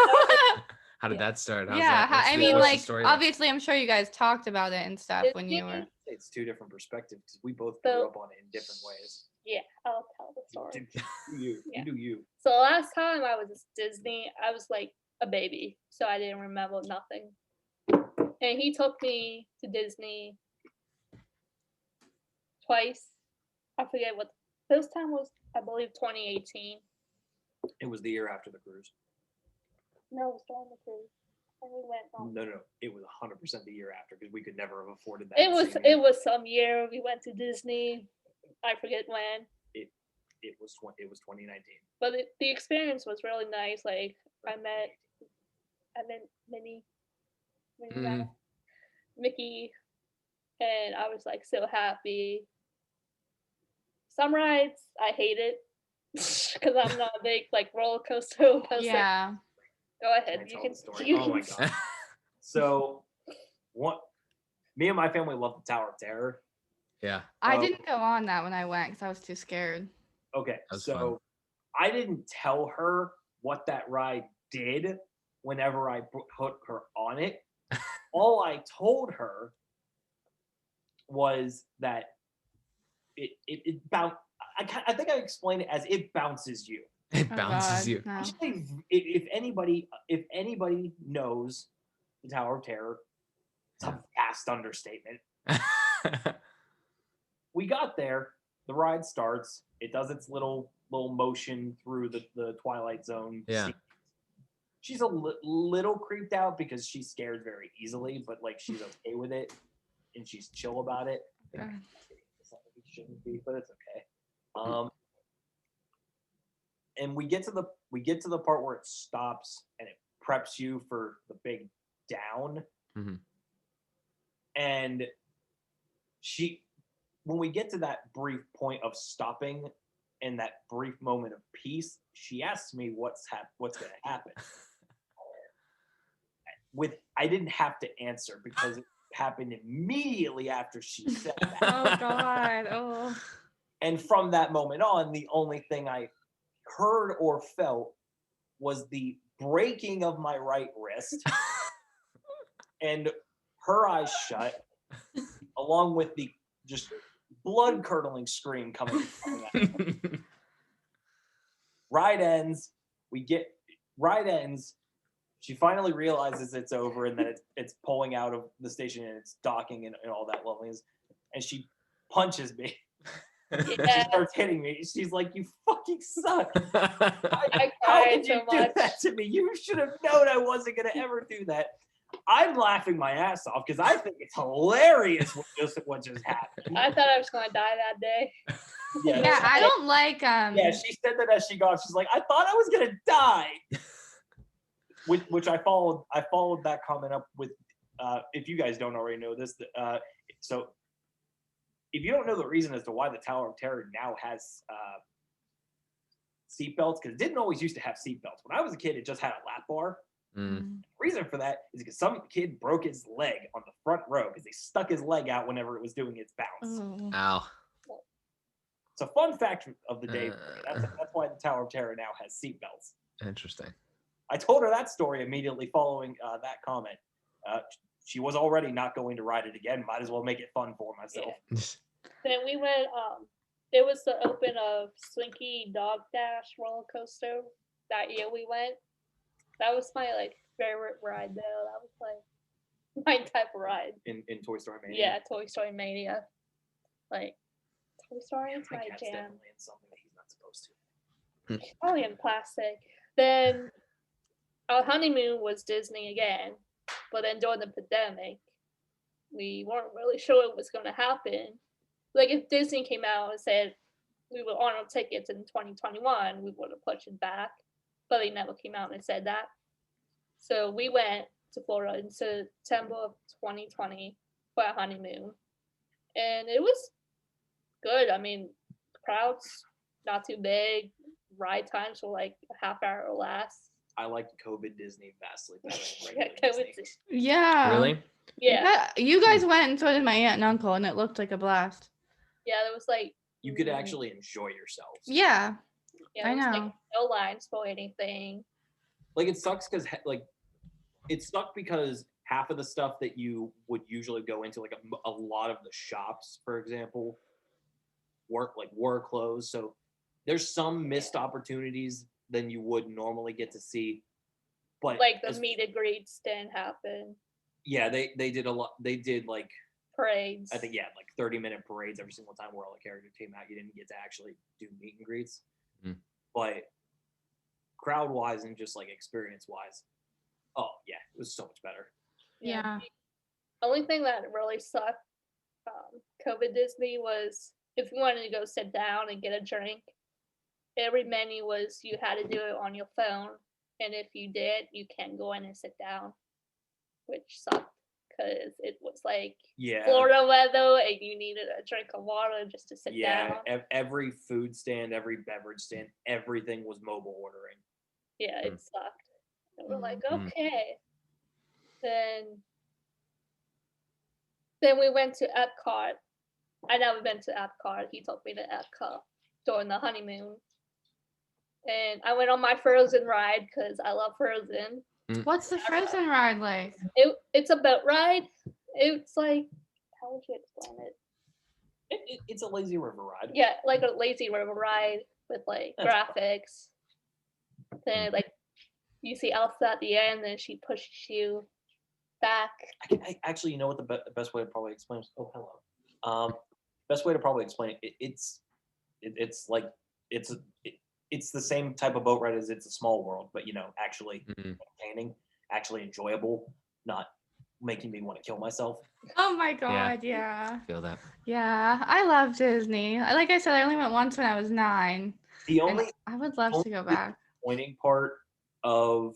S1: How did that start? How's
S2: Yeah,
S1: that?
S2: I mean,
S1: what's the
S2: like,
S1: story there?
S2: obviously, I'm sure you guys talked about it and stuff when you were.
S4: It's 2 different perspectives because we both grew up on it in different ways.
S3: Yeah, I'll tell the story.
S4: You do you.
S3: So last time I was at Disney, I was like a baby, so I didn't remember nothing. And he took me to Disney twice. I forget what the first time was. I believe 2018.
S4: It was the year after the cruise.
S3: No, it was during the cruise. And we went on.
S4: No. It was 100% the year after because we could never have afforded that.
S3: It was some year we went to Disney. I forget when.
S4: It was 2019.
S3: But the experience was really nice. Like I met Minnie, Mickey, and I was like so happy. Some rides I hated because I'm not a big like roller coaster person.
S2: Yeah.
S3: Go ahead. You can.
S4: Oh my god. So, me and my family love the Tower of Terror.
S1: Yeah.
S2: I didn't go on that when I went because I was too scared.
S4: Okay, so
S1: fun.
S4: I didn't tell her what that ride did whenever I put her on it. All I told her was that it bounced. I think I explained it as it bounces you.
S1: It bounces you.
S2: No.
S4: Actually, if anybody knows the Tower of Terror, it's a vast understatement. We got there, the ride starts, it does its little motion through the Twilight Zone.
S1: Yeah.
S4: Scene. She's a little creeped out because she's scared very easily, but like she's okay with it and she's chill about it. It's not like it shouldn't be, but it's okay. And we get to the part where it stops and it preps you for the big down.
S1: Mm-hmm. And when we get to that brief point of stopping and that brief moment of peace, she asks me what's going to happen. I didn't have to answer because it happened immediately after she said that.
S2: Oh God! Oh.
S4: And from that moment on, the only thing I heard or felt was the breaking of my right wrist and her eyes shut, along with the just blood-curdling scream coming from that. Ride ends. She finally realizes it's over and that it's pulling out of the station and it's docking and all that loveliness. And she punches me.
S3: Yeah.
S4: She starts hitting me. She's like, "You fucking suck!
S3: How
S4: did you do that to me? You should have known I wasn't gonna ever do that." I'm laughing my ass off because I think it's hilarious what just happened.
S3: I thought I was gonna die that day.
S2: Yeah, I don't like.
S4: Yeah, she said that as she got off. She's like, "I thought I was gonna die." Which I followed that comment up with. If you guys don't already know this, so. If you don't know the reason as to why the Tower of Terror now has seatbelts, because it didn't always used to have seatbelts. When I was a kid, it just had a lap bar. The reason for that is because some kid broke his leg on the front row because they stuck his leg out whenever it was doing its bounce.
S1: Ow.
S4: It's a fun fact of the day. That's why the Tower of Terror now has seatbelts.
S1: Interesting.
S4: I told her that story immediately following that comment. She was already not going to ride it again. Might as well make it fun for myself.
S1: Yeah.
S3: Then we went. It was the open of Slinky Dog Dash roller coaster that year we went. That was my favorite ride though. That was like my type of ride.
S4: in Toy Story Mania.
S3: Yeah, Toy Story Mania. Like Toy Story is
S4: My
S3: my
S4: cat's
S3: jam.
S4: definitely in something that he's not supposed to.
S3: Probably in plastic. Then our honeymoon was Disney again, but then during the pandemic, we weren't really sure what was going to happen. Like if Disney came out and said we were on our tickets in 2021, we would have pushed it back, but they never came out and said that. So we went to Florida in September of 2020 for our honeymoon, and it was good. I mean, crowds not too big. Ride times were like a half hour or less.
S4: I liked COVID Disney vastly better than
S3: Yeah,
S4: regular
S3: COVID.
S4: Disney.
S2: Yeah.
S1: Really?
S3: Yeah,
S2: You guys went, and so did my aunt and uncle, and it looked like a blast.
S3: yeah. There was like
S4: You could actually enjoy yourselves.
S2: Yeah.
S3: yeah,
S2: I
S3: there was like
S2: know.
S3: no lines for anything.
S4: Like it sucks because like it sucked because half of the stuff that you would usually go into, like a lot of the shops, for example, were closed. So there's some missed opportunities than you would normally get to see. But
S3: Like the meet and greets didn't happen.
S4: yeah, they did a lot. They did like
S3: Parades.
S4: I think like 30-minute parades every single time where all the characters came out. You didn't get to actually do meet and greets, but crowd wise and just like experience wise, oh yeah, it was so much better.
S2: Yeah.
S3: The only thing that really sucked, COVID Disney, was if you wanted to go sit down and get a drink, every menu was you had to do it on your phone, and if you did, you can't go in and sit down, which sucked because it was like
S4: Yeah,
S3: Florida weather and you needed a drink of water just to sit
S4: yeah.
S3: down.
S4: Every food stand, every beverage stand, everything was mobile ordering.
S3: Yeah, it sucked. And we're like,
S1: Mm.
S3: okay. Then we went to Epcot. I never been to Epcot. He took me to Epcot during the honeymoon. And I went on my Frozen ride because I love Frozen.
S2: What's the Frozen ride like?
S3: It's a boat ride. It's like, how would you explain it?
S4: It's a lazy river ride.
S3: Yeah, like a lazy river ride with like
S4: That's
S3: graphics. Then like you see Elsa at the end, and she pushes you back.
S4: Actually, you know what the best way to probably explain? Oh, hello. Best way to probably explain it. It's the same type of boat ride as It's a Small World, but actually entertaining, actually enjoyable, not making me want to kill myself.
S2: Oh my god, yeah.
S1: Feel that.
S2: Yeah, I love Disney. Like I said, I only went once when I was 9.
S4: The
S2: and
S4: only
S2: I would love to go back.
S4: disappointing part of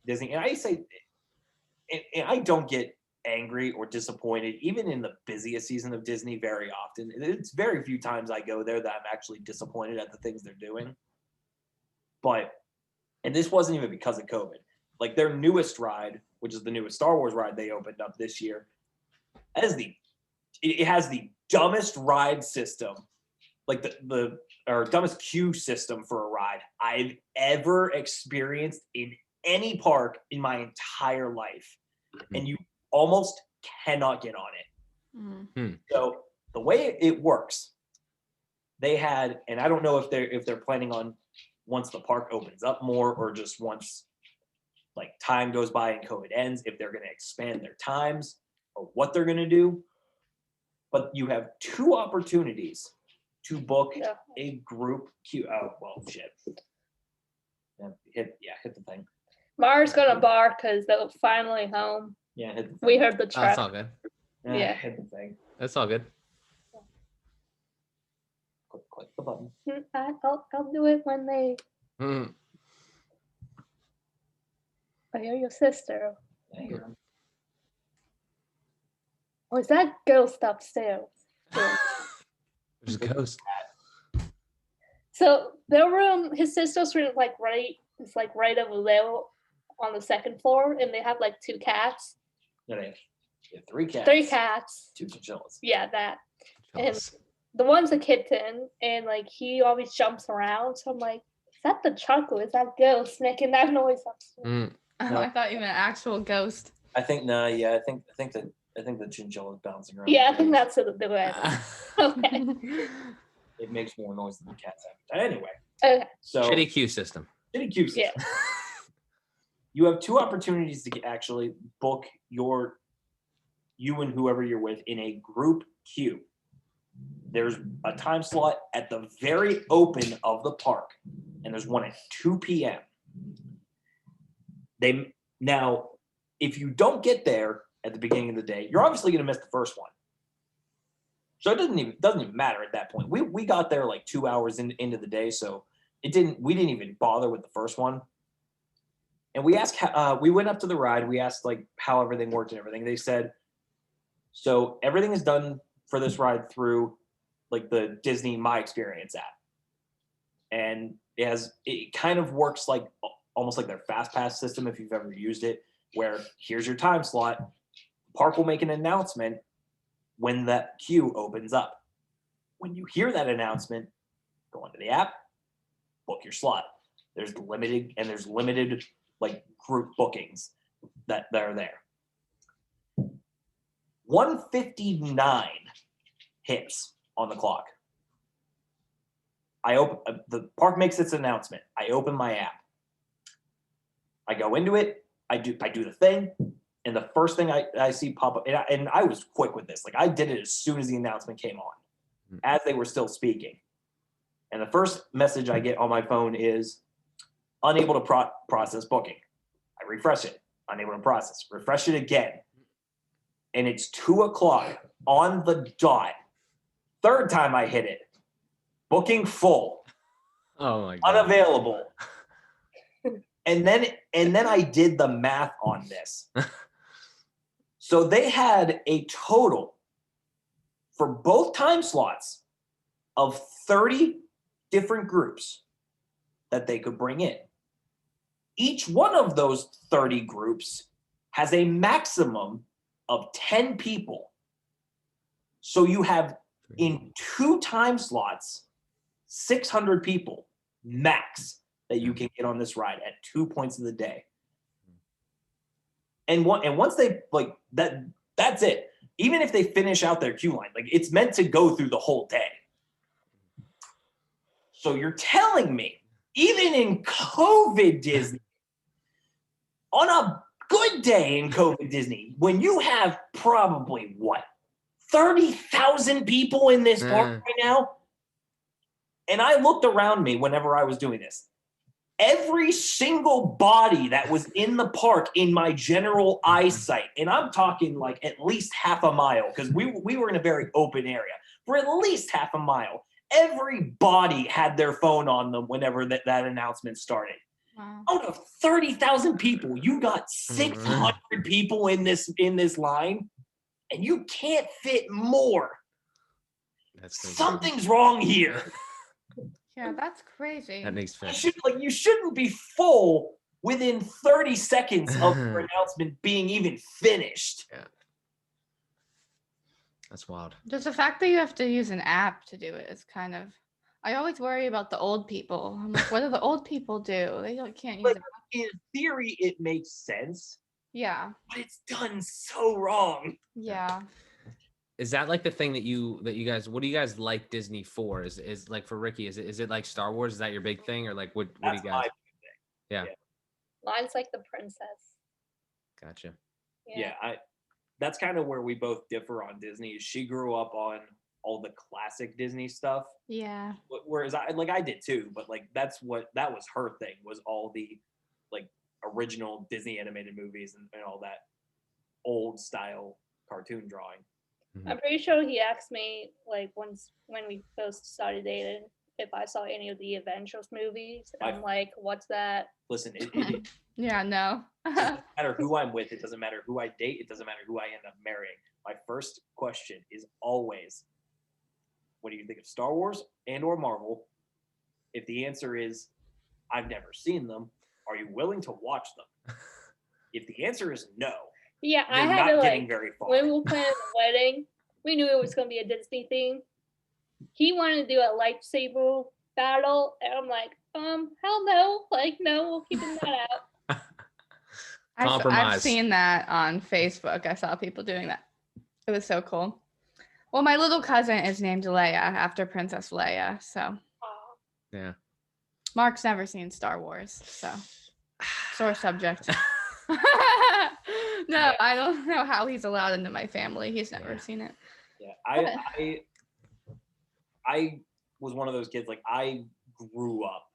S4: Disney, and I say, and I don't get angry or disappointed even in the busiest season of Disney very often. It's very few times I go there that I'm actually disappointed at the things they're doing. And this wasn't even because of COVID. Like their newest ride, which is the newest Star Wars ride they opened up this year, it has the dumbest ride system, like the dumbest queue system for a ride I've ever experienced in any park in my entire life. And you almost cannot get on it. So the way it works, they had, and I don't know if they're planning on once the park opens up more or just once like time goes by and COVID ends, if they're going to expand their times or what they're going to do. But you have 2 opportunities to book a group queue. Oh, well, shit. Hit the thing.
S3: Mara's gonna bark because they're finally home.
S4: Yeah, hit the thing.
S3: We heard the
S1: Oh,
S3: truck.
S1: it's all good.
S3: Yeah.
S4: Hit the thing.
S1: That's all good.
S4: Click the button.
S3: I'll do it when they.
S1: Mm.
S3: I hear your sister.
S4: I hear 'em.
S3: Or is that ghost upstairs?
S1: There's a ghost.
S3: So their room, his sister's room, like right over there on the 2nd floor, and they have like 2 cats.
S4: No, they have 3 cats.
S3: 3 cats.
S4: 2 chinchillas.
S3: Yeah, that.
S1: Jealous.
S3: The one's a kitten, and like he always jumps around. So I'm like, is that the truck or is that ghost making that noise upstairs?
S2: Oh, I thought you meant actual ghost.
S4: I think I think the chinchilla's bouncing around.
S3: Yeah, I think that's the way. Okay.
S4: It makes more noise than the cats have. Anyway.
S3: Okay.
S4: So
S1: Shitty queue system.
S4: shitty queue system.
S3: Yeah.
S4: you have two opportunities to actually book you and whoever you're with in a group queue. There's a time slot at the very open of the park, and there's one at 2 p.m. Now, if you don't get there at the beginning of the day, you're obviously going to miss the first one. So it doesn't even matter at that point. We got there like 2 hours into the day, so we didn't even bother with the first one. And we asked, we went up to the ride. We asked like how everything worked and everything. They said, so everything is done for this ride through like the Disney My Experience app. And it kind of works like almost like their fast pass system if you've ever used it, where here's your time slot. Park will make an announcement when that queue opens up. When you hear that announcement, go onto the app, book your slot. There's limited like group bookings that are there. 1:59 hits on the clock. The park makes its announcement. I open my app. I go into it. I do the thing, and the first thing I see pop up, and I was quick with this. Like I did it as soon as the announcement came on, as they were still speaking. And the first message I get on my phone is unable to process booking. I refresh it. Unable to process. Refresh it again. And it's 2:00 on the dot. Third time I hit it. Booking full.
S1: Oh my God.
S4: Unavailable. And then I did the math on this. So they had a total for both time slots of 30 different groups that they could bring in. Each one of those 30 groups has a maximum of 10 people. So you have in 2 time slots, 600 people max that you can get on this ride at 2 points of the day. And once they like that's it. Even if they finish out their queue line, like it's meant to go through the whole day. So you're telling me, even in COVID Disney, on a good day in COVID Disney, when you have probably 30,000 people in this park right now, and I looked around me whenever I was doing this, every single body that was in the park in my general eyesight, and I'm talking like at least half a mile, because we were in a very open area, for at least half a mile, every body had their phone on them whenever that announcement started.
S2: Wow.
S4: Out of 30,000 people, you got 600 people in this line, and you can't fit more. Something's wrong here.
S2: Yeah, that's crazy.
S1: That makes sense.
S4: You shouldn't be full within 30 seconds of your announcement being even finished.
S1: Yeah. That's wild.
S2: Just the fact that you have to use an app to do it is kind of. I always worry about the old people. I'm like, what do the old people do? They can't use it.
S4: In theory, it makes sense.
S2: Yeah.
S4: But it's done so wrong.
S2: Yeah.
S1: Is that like the thing that you guys? What do you guys like Disney for? Is like for Ricky? Is it like Star Wars? Is that your big thing, or like what do you guys?
S4: My big thing.
S1: Yeah.
S3: Mine's like the princess.
S1: Gotcha.
S4: Yeah, that's kind of where we both differ on Disney. Is she grew up on all the classic Disney stuff.
S2: Yeah.
S4: Whereas I did too, but like that was her thing, was all the like original Disney animated movies and all that old style cartoon drawing.
S3: I'm pretty sure he asked me like when we first started dating if I saw any of the Avengers movies. I'm like, what's that?
S4: Listen,
S2: Yeah, no.
S4: it doesn't matter who I'm with. It doesn't matter who I date. It doesn't matter who I end up marrying. My first question is always, what do you think of Star Wars and or Marvel? If the answer is, I've never seen them, are you willing to watch them? If the answer is no,
S3: yeah, I
S4: you're
S3: had
S4: not
S3: to
S4: getting
S3: like
S4: very far.
S3: when we were planning the wedding, we knew it was going to be a Disney thing. He wanted to do a lightsaber battle, and I'm like, hell no, like no, we're keeping that out.
S1: Compromise.
S2: I've seen that on Facebook. I saw people doing that. It was so cool. Well, my little cousin is named Leia after Princess Leia. So
S1: Yeah.
S2: Mark's never seen Star Wars. So Sore subject. No, I don't know how he's allowed into my family. He's never seen it.
S4: Yeah, I was one of those kids. Like I grew up.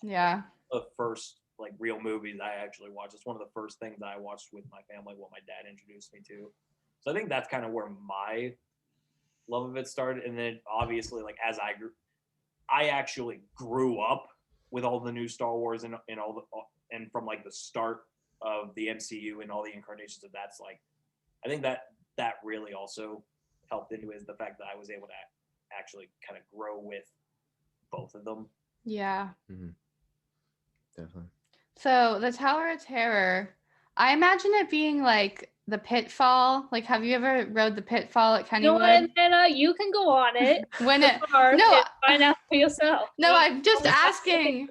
S2: Yeah.
S4: The first like real movies I actually watched. It's one of the first things I watched with my family. What my dad introduced me to. So I think that's kind of where my love of it started. And then obviously, like as I grew, I actually grew up with all the new Star Wars and all the and from like the start of the MCU and all the incarnations of that's like, I think that really also helped into is the fact that I was able to actually kind of grow with both of them.
S2: Yeah.
S1: Definitely.
S2: So the Tower of Terror, I imagine it being like the Pitfall. Like, have you ever rode the Pitfall at
S3: No,
S2: Kennywood?
S3: Anna, you can go on it.
S2: When it
S3: and
S2: no,
S3: find out for yourself.
S2: no, I'm just asking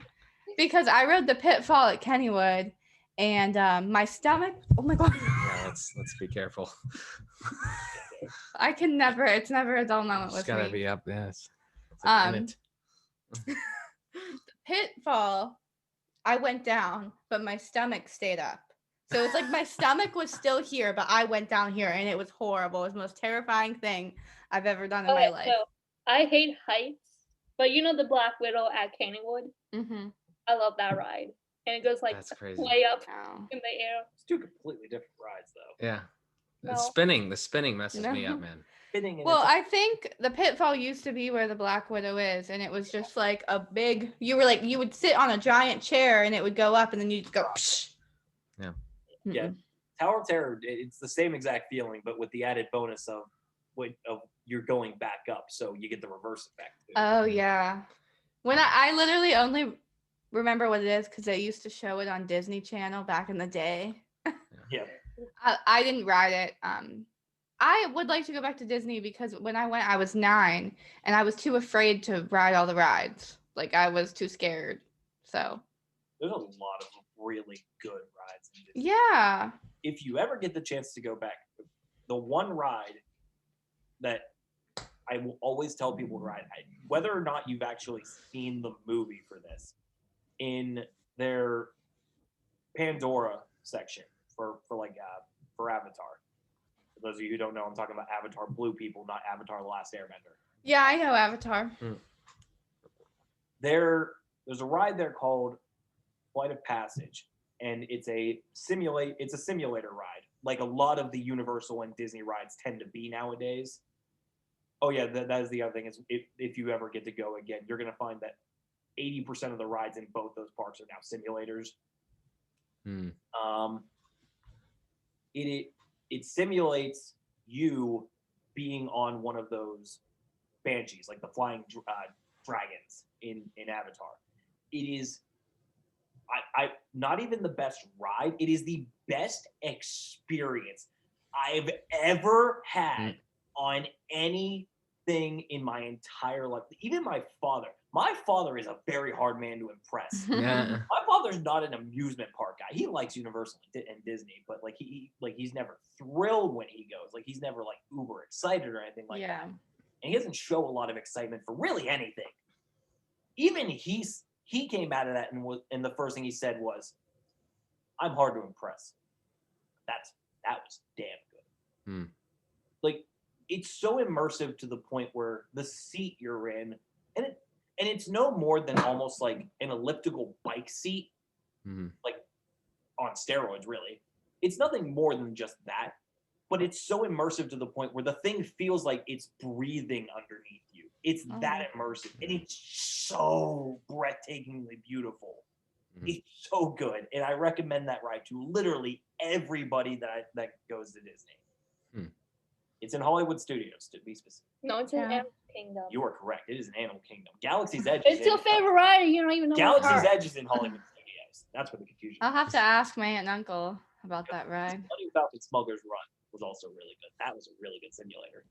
S2: because I rode the Pitfall at Kennywood, and my stomach. Oh my god!
S1: Yeah, let's be careful.
S2: I can never. It's never a dull moment
S1: Just
S2: with
S1: gotta
S2: me.
S1: be up. Yes. Like in it.
S2: The Pitfall, I went down, but my stomach stayed up. So it's like my stomach was still here, but I went down here, and it was horrible. It was the most terrifying thing I've ever done in my life.
S3: So I hate heights, but you know the Black Widow at Kennywood? I love that ride. And it goes like
S1: That's crazy.
S3: way up
S2: Oh.
S3: in the air.
S4: It's two completely different rides, though.
S1: Yeah.
S3: No.
S1: The spinning messes me up, man.
S2: Well, I think the Pitfall used to be where the Black Widow is, and it was just like a big. You would sit on a giant chair, and it would go up, and then you just go. Psh.
S1: Yeah.
S4: Yeah. Tower of Terror, it's the same exact feeling, but with the added bonus of you're going back up, so you get the reverse effect. Too.
S2: Oh yeah. When I literally only remember what it is because they used to show it on Disney Channel back in the day.
S4: Yeah.
S2: I didn't ride it. I would like to go back to Disney because when I went, I was 9 and I was too afraid to ride all the rides. Like I was too scared. So
S4: there's a lot of really good rides in Disney.
S2: Yeah.
S4: If you ever get the chance to go back, the one ride that I will always tell people to ride, whether or not you've actually seen the movie for this, in their Pandora section for Avatar. For those of you who don't know, I'm talking about Avatar Blue People, not Avatar The Last Airbender.
S2: Yeah, I know Avatar.
S4: There's a ride there called Flight of Passage, and it's a simulator ride, like a lot of the Universal and Disney rides tend to be nowadays. Oh yeah, that is the other thing is if you ever get to go again, you're gonna find that 80% of the rides in both those parks are now simulators. It simulates you being on one of those banshees, like the flying dragons in Avatar. It is, I not even the best ride. It is the best experience I've ever had on anything in my entire life. Even my father. My father is a very hard man to impress.
S1: Yeah.
S4: My father's not an amusement park guy. He likes Universal and Disney, but he's never thrilled when he goes. Like he's never like uber excited or anything like that. And he doesn't show a lot of excitement for really anything. Even he came out of that and the first thing he said was, "I'm hard to impress." That was damn good. Like it's so immersive to the point where the seat you're in, and it's no more than almost like an elliptical bike seat, like on steroids, really. It's nothing more than just that, but it's so immersive to the point where the thing feels like it's breathing underneath you. It's that immersive, and it's so breathtakingly beautiful. It's so good, and I recommend that ride to literally everybody that goes to Disney. It's in Hollywood Studios, to be specific.
S3: No, it's in Animal Kingdom.
S4: You are correct. It is an Animal Kingdom. Galaxy's Edge.
S3: It's your favorite ride. You don't even know.
S4: Galaxy's Edge is in Hollywood Studios. That's where the confusion.
S2: I'll have to ask my aunt and uncle about that ride.
S4: Funny about the Smuggler's Run was also really good. That was a really good simulator.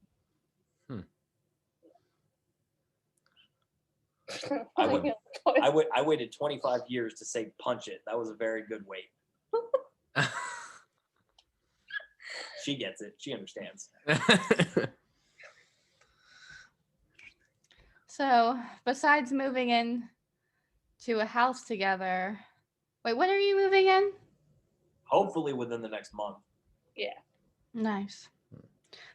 S4: I waited 25 years to say punch it. That was a very good wait. She gets it. She understands.
S2: So, besides moving in to a house together, Wait, when are you moving in?
S4: Hopefully within the next month.
S3: Yeah.
S2: Nice.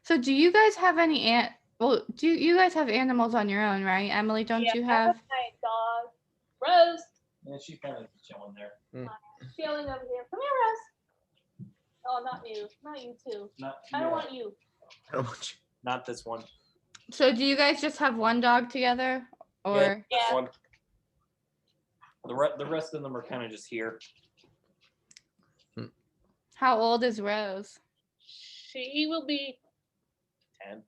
S2: So do you guys have any well, do you guys have animals on your own, right? Emily, don't
S3: Yeah,
S2: you
S3: I
S2: have?
S3: my dog, Rose.
S4: Yeah, she's kind of chilling there.
S3: Chilling over here. Come here, Rose. Oh, not you. Not you too. I don't want you.
S1: I don't want you.
S4: Not this one.
S2: So do you guys just have one dog together, or?
S4: This
S3: Yeah.
S4: one. The rest of them are kind of just here.
S2: How old is Rose?
S3: She will be.
S4: 10.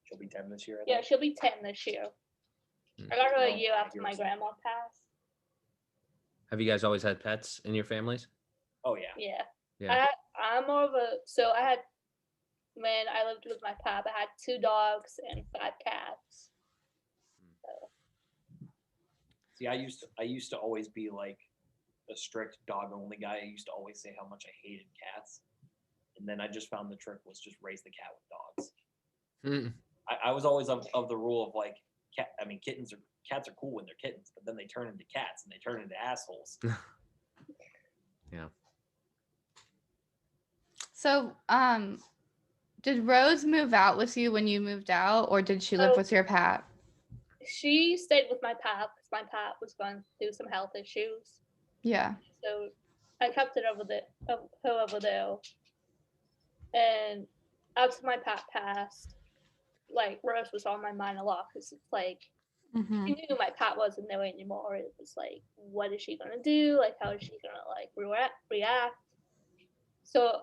S4: She'll be 10 this year. I
S3: Yeah,
S4: think.
S3: she'll be 10 this year. I got her a year after my grandma passed.
S1: Have you guys always had pets in your families?
S4: Oh yeah.
S3: Yeah.
S1: Yeah.
S3: I'm more of a. So I had. When I lived with my pop, I had 2 dogs and 5 cats.
S4: See, I used to always be like a strict dog only guy. I used to always say how much I hated cats, and then I just found the trick was just raise the cat with dogs.
S1: Mm.
S4: I was always of the rule of like cats are cool when they're kittens, but then they turn into cats and they turn into assholes.
S1: Yeah.
S2: So, did Rose move out with you when you moved out, or did she live
S3: So-
S2: with your pap?
S3: She stayed with my pop because my pop was going through some health issues.
S2: Yeah.
S3: So I kept it her over there. And after my pop passed, like Rose was on my mind a lot because it's like
S2: Mm-hmm.
S3: she knew my pop wasn't there anymore. It was like, what is she gonna do? Like, how is she gonna like react? So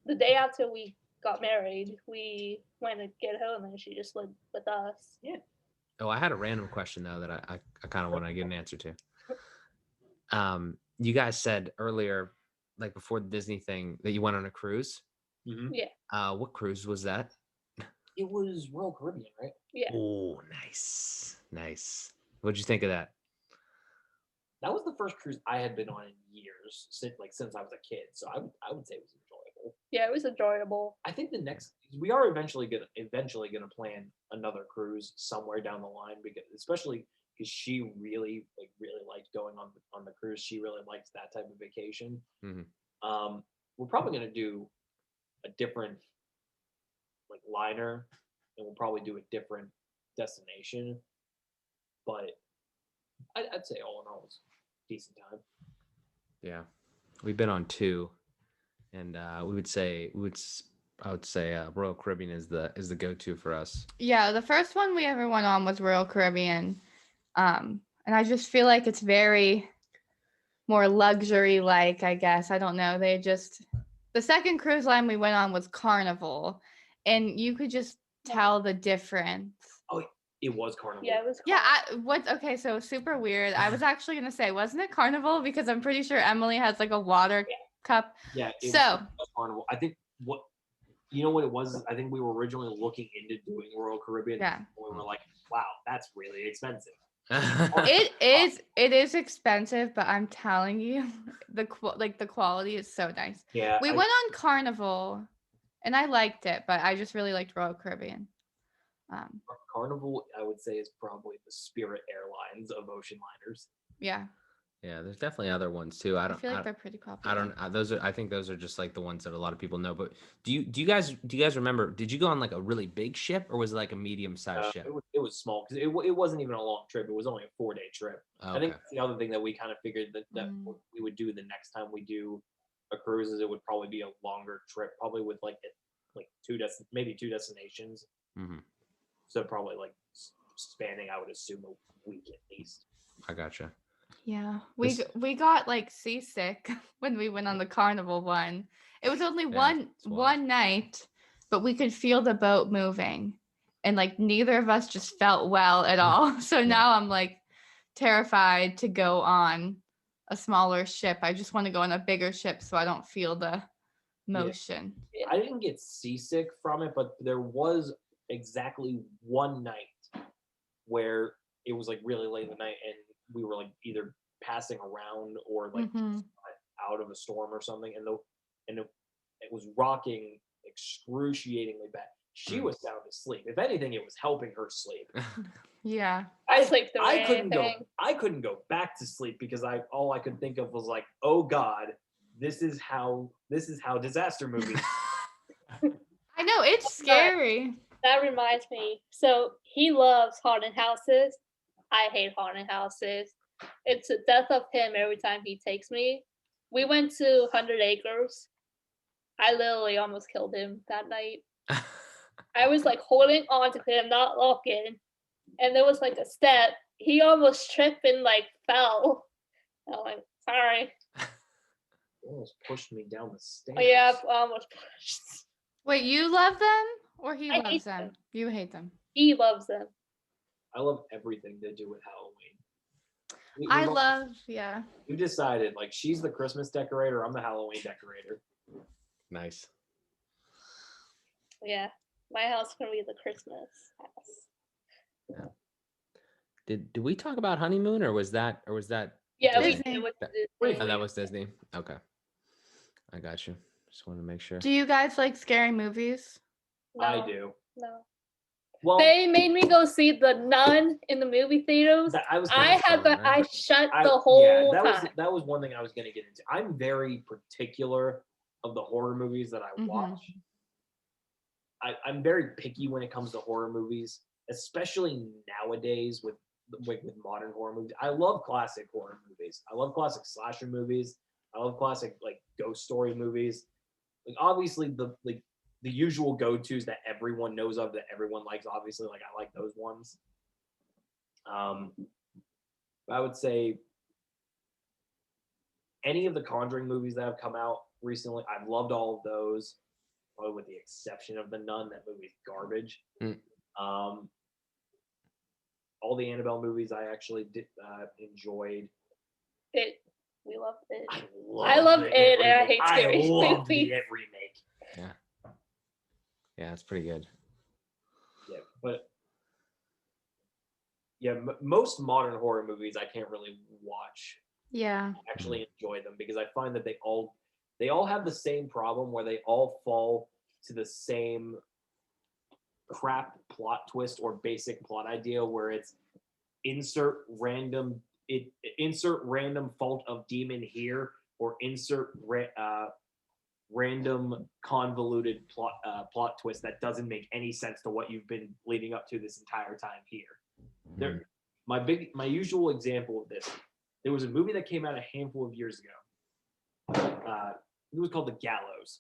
S3: the day after we got married, we went to get her, and then she just lived with us.
S4: Yeah.
S1: Oh, I had a random question though that I kind of want to get an answer to. You guys said earlier, like before the Disney thing, that you went on a cruise.
S4: Mm-hmm.
S3: Yeah.
S1: What cruise was that?
S4: It was Royal Caribbean, right?
S3: Yeah.
S1: Oh, nice. What'd you think of that?
S4: That was the first cruise I had been on in years, since I was a kid. So I would say it was enjoyable.
S3: Yeah, it was enjoyable.
S4: I think we are eventually gonna plan another cruise somewhere down the line, especially because she really liked going on the cruise. She really likes that type of vacation.
S1: Mhm.
S4: We're probably gonna do a different like liner, and we'll probably do a different destination. But I'd say all in all, it's a decent time.
S1: Yeah, we've been on 2, and I would say Royal Caribbean is the go-to for us.
S2: Yeah, the first one we ever went on was Royal Caribbean. And I just feel like it's very more luxury like, I guess. I don't know. The second cruise line we went on was Carnival, and you could just tell the difference.
S4: Oh, it was Carnival.
S3: Yeah, it was.
S2: Yeah, okay, so super weird. I was actually gonna say, wasn't it Carnival? Because I'm pretty sure Emily has like a water cup.
S4: Yeah. It
S2: So
S4: was Carnival. I think what it was. I think we were originally looking into doing Royal Caribbean.
S2: Yeah.
S4: We were like, wow, that's really expensive.
S2: it is expensive, but I'm telling you, the quality is so nice.
S4: Yeah.
S2: We went on Carnival, and I liked it, but I just really liked Royal Caribbean.
S4: Carnival, I would say, is probably the Spirit Airlines of ocean liners.
S2: Yeah,
S1: Yeah, there's definitely other ones too.
S2: I feel like they're pretty popular.
S1: I think those are just like the ones that a lot of people know. But do you guys remember? Did you go on like a really big ship, or was it like a medium-sized ship?
S4: It was small because it wasn't even a long trip. It was only a 4-day trip.
S1: Oh,
S4: I think
S1: okay.
S4: that's the other thing that we kind of figured that we would do the next time we do a cruise is it would probably be a longer trip, probably with maybe 2 destinations.
S1: Mhm.
S4: So probably like spanning, I would assume, a week at least.
S1: I gotcha.
S2: Yeah,
S1: This-
S2: we got like seasick when we went on the Carnival one. It was only
S1: Yeah, that's wild.
S2: one night, but we could feel the boat moving, and like neither of us just felt well at all. So now I'm like terrified to go on a smaller ship. I just want to go on a bigger ship so I don't feel the motion.
S3: Yeah.
S4: I didn't get seasick from it, but there was exactly one night where it was like really late in the night and we were like either passing around or like
S2: Mhm.
S4: out of a storm or something, and it was rocking excruciatingly bad. she was sound asleep. If anything, it was helping her sleep.
S2: Yeah.
S3: I sleep through
S4: I
S3: anything.
S4: couldn't go back to sleep because all I could think of was like, oh God, this is how disaster movies.
S2: I know, it's scary.
S3: That reminds me. So he loves haunted houses. I hate haunted houses. It's the death of him every time he takes me. We went to 100 Acres. I literally almost killed him that night. I was like holding on to him, not looking. And there was like a step. He almost tripped and like fell. I'm like, sorry.
S4: You almost pushed me down the stairs.
S3: Oh yeah, I almost pushed.
S2: Wait, you love them or he
S3: I
S2: loves
S3: hate
S2: them?
S3: them.
S2: You hate them.
S3: He loves them.
S4: I love everything to do with Halloween.
S2: Yeah.
S4: We decided like she's the Christmas decorator, I'm the Halloween decorator.
S1: Nice.
S3: Yeah. My house can be the Christmas house.
S1: Did we talk about honeymoon or was that
S3: Yeah, we
S2: Disney.
S3: did with
S1: That-
S3: Disney.
S1: Oh, that was Disney. Okay. I got you. Just wanted to make sure.
S2: Do you guys like scary movies?
S4: I
S3: No,
S4: do.
S3: No.
S4: Well,
S3: They made me go see The Nun in the movie theaters.
S4: I was
S3: I
S1: gonna
S3: had
S1: say,
S3: the
S1: right?
S3: I shut the whole time.
S4: that was one thing I was going to get into. I'm very particular of the horror movies that I
S2: Mhm.
S4: watch. I'm very picky when it comes to horror movies, especially nowadays with modern horror movies. I love classic horror movies. I love classic slasher movies. I love classic like ghost story movies. Like obviously the usual go-tos that everyone knows of, that everyone likes. Obviously, like I like those ones. I would say any of the Conjuring movies that have come out recently, I've loved all of those, probably with the exception of The Nun. That movie's garbage. All the Annabelle movies I actually enjoyed.
S3: We loved it.
S4: I
S3: love
S4: the
S3: it,
S4: It
S3: and I
S4: remake.
S3: hate scary
S4: I love
S3: movies.
S4: the It remake.
S1: Yeah. Yeah, it's pretty good.
S4: Yeah, but yeah, most modern horror movies I can't really watch.
S2: Yeah.
S4: Actually enjoy them because I find that they all have the same problem where they all fall to the same crap plot twist or basic plot idea where it's insert random fault of demon here or insert random convoluted plot twist that doesn't make any sense to what you've been leading up to this entire time here. My usual example of this, there was a movie that came out a handful of years ago. It was called The Gallows,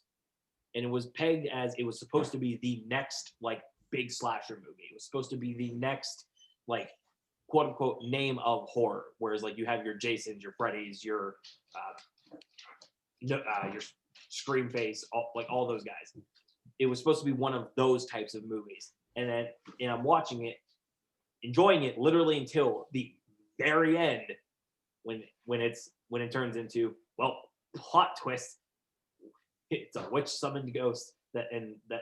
S4: and it was pegged as it was supposed to be the next like big slasher movie. It was supposed to be the next like quote unquote name of horror. Whereas like you have your Jasons, your Freddys, your Scream Face, all those guys. It was supposed to be one of those types of movies, and I'm watching it, enjoying it literally until the very end, when it turns into, well, plot twist. It's a witch summoned ghost that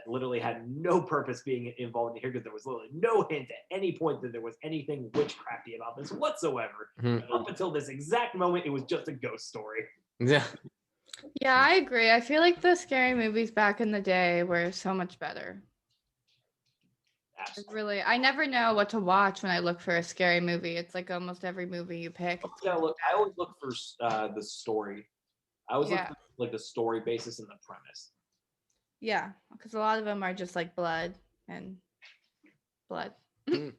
S4: literally had no purpose being involved in here because there was literally no hint at any point that there was anything witchcrafty about this whatsoever. Up until this exact moment, it was just a ghost story.
S1: Yeah.
S2: Yeah, I agree. I feel like the scary movies back in the day were so much better.
S4: Absolutely.
S2: I never know what to watch when I look for a scary movie. It's like almost every movie you pick.
S4: I always look for the story. I always look for like the story basis and the premise.
S2: Yeah, because a lot of them are just like blood.
S4: I'm trying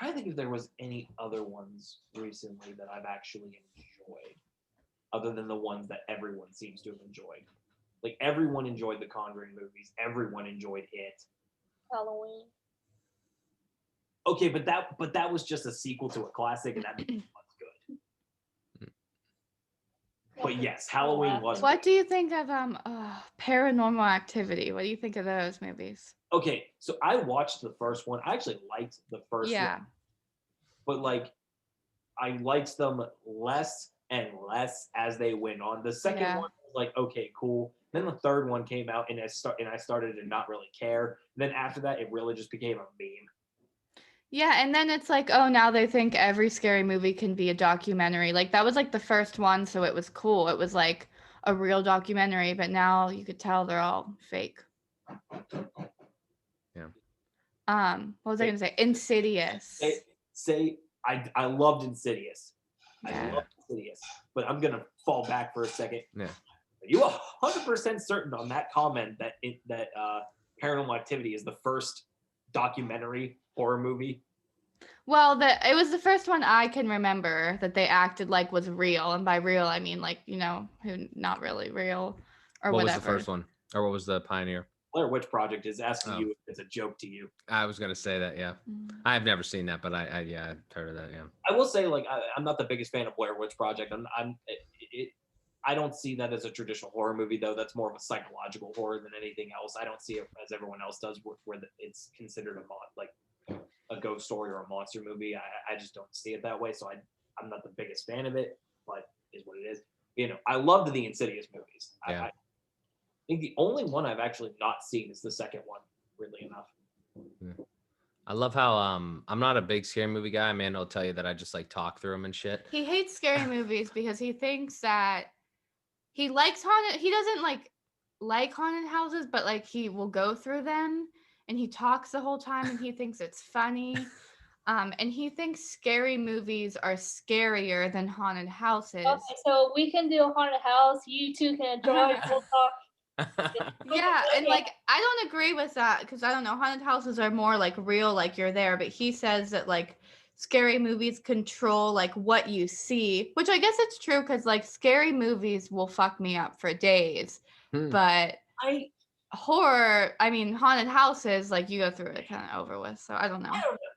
S4: to think if there was any other ones recently that I've actually enjoyed, other than the ones that everyone seems to have enjoyed. Like everyone enjoyed the Conjuring movies. Everyone enjoyed it.
S3: Halloween.
S4: Okay, but that was just a sequel to a classic, and that was good. But yes, Halloween was.
S2: What do you think of Paranormal Activity? What do you think of those movies?
S4: Okay, so I watched the first one. I actually liked the first one. But like I liked them less and less as they went on. The second one was like, okay, cool. Then the third one came out and I started to not really care. Then after that, it really just became a meme.
S2: Yeah, and then it's like, oh, now they think every scary movie can be a documentary. Like that was like the first one, so it was cool. It was like a real documentary, but now you could tell they're all fake. What was I gonna say? Insidious.
S4: I loved Insidious. I
S2: Yeah.
S4: loved Insidious, but I'm gonna fall back for a second.
S1: Yeah.
S4: Are you 100% certain on that comment that Paranormal Activity is the first documentary horror movie?
S2: Well, it was the first one I can remember that they acted like was real, and by real I mean like not really real or
S1: What
S2: whatever.
S1: was the first one, or what was the pioneer?
S4: Blair Witch Project is asking
S1: Oh.
S4: you if it's a joke to you.
S1: I was gonna say that. Yeah, I've never seen that, but I've heard of that. Yeah.
S4: I will say, like, I'm not the biggest fan of Blair Witch Project. I don't see that as a traditional horror movie, though. That's more of a psychological horror than anything else. I don't see it as everyone else does, where it's considered a ghost story or a monster movie. I just don't see it that way. So I'm not the biggest fan of it, but is what it is. I loved the Insidious movies.
S1: Yeah.
S4: I think the only one I've actually not seen is the second one, weirdly enough.
S1: Yeah. I love how I'm not a big scary movie guy. Amanda will tell you that I just like talk through them and shit.
S2: He hates scary movies because he thinks that he likes haunted. He doesn't like haunted houses, but like he will go through them and he talks the whole time and he thinks it's funny. And he thinks scary movies are scarier than haunted houses.
S3: Okay, so we can do a haunted house. You two can enjoy. We'll talk.
S2: Yeah, and like I don't agree with that because I don't know, haunted houses are more like real, like you're there, but he says that like scary movies control like what you see, which I guess it's true because like scary movies will fuck me up for days, but haunted houses, like you go through it kind of over with, so I don't know.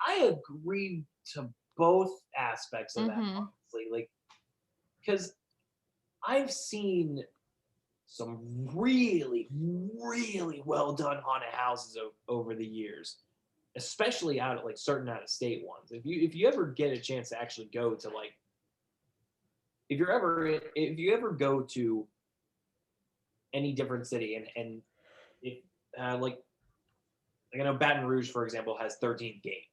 S4: I agree to both aspects of that, honestly, like, because I've seen some really, really well done haunted houses over the years, especially certain out of state ones. If you ever get a chance to actually go to if you ever go to any different city and if like I know Baton Rouge, for example, has 13th Gate.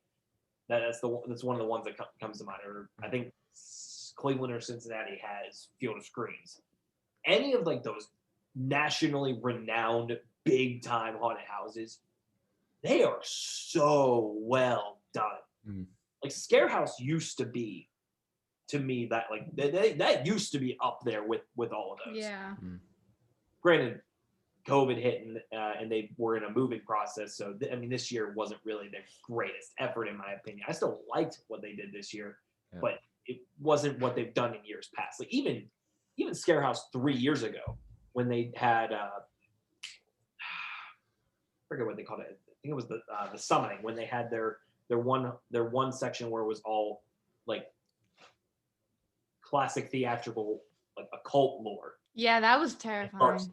S4: That's one of the ones that comes to mind. Or I think Cleveland or Cincinnati has Field of Screams. Any of those nationally renowned big time haunted houses, they are so well done. Like Scare House used to be, to me, that that used to be up there with all of those.
S2: Yeah.
S4: Granted, COVID hit and they were in a moving process, so this year wasn't really their greatest effort, in my opinion. I still liked what they did this year, but it wasn't what they've done in years past. Like even Scare House 3 years ago, when they had I forget what they called it. I think it was the Summoning, when they had their one section where it was all like classic theatrical occult lore.
S2: Yeah, that was terrifying.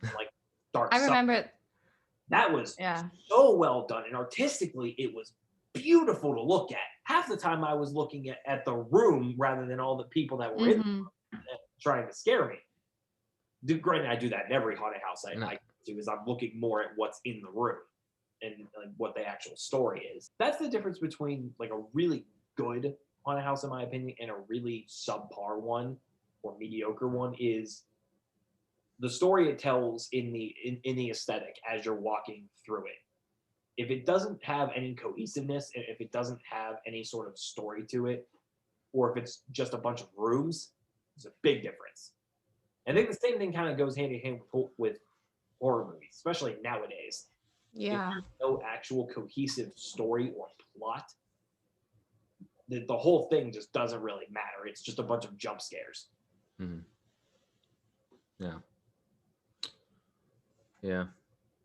S4: Dark.
S2: I remember it.
S4: That was so well done, and artistically it was beautiful to look at. Half the time I was looking at the room rather than all the people that were in the room trying to scare me. Granted, I do that in every haunted house I do, is I'm looking more at what's in the room and what the actual story is. That's the difference between a really good haunted house, in my opinion, and a really subpar one or mediocre one, is the story it tells in the aesthetic as you're walking through it. If it doesn't have any cohesiveness, if it doesn't have any sort of story to it, or if it's just a bunch of rooms, there's a big difference. I think the same thing kind of goes hand in hand with horror movies, especially nowadays.
S2: Yeah.
S4: If there's no actual cohesive story or plot, the whole thing just doesn't really matter. It's just a bunch of jump scares.
S1: Yeah. Yeah.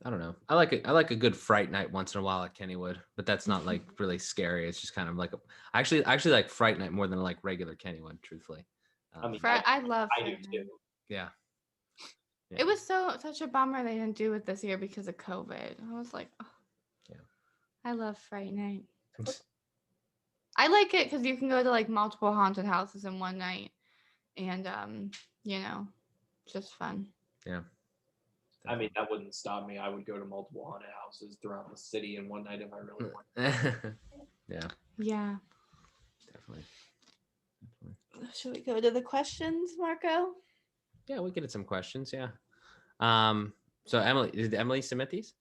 S1: I don't know. I like a good fright night once in a while at Kennywood, but that's not really scary. It's just kind of like I actually like Fright Night more than like regular Kennywood, truthfully.
S2: I love
S4: I do too.
S1: Yeah.
S2: It was such a bummer they didn't do it this year because of COVID. I was like, oh.
S1: Yeah.
S2: I love Fright Night. I like it because you can go to multiple haunted houses in one night, and just fun.
S1: Yeah.
S4: That wouldn't stop me. I would go to multiple haunted houses throughout the city in one night if I really wanted.
S1: Yeah.
S2: Yeah.
S1: Definitely.
S2: Should we go to the questions, Marco?
S1: Yeah, we get some questions. Yeah. So Emily, did Emily submit these?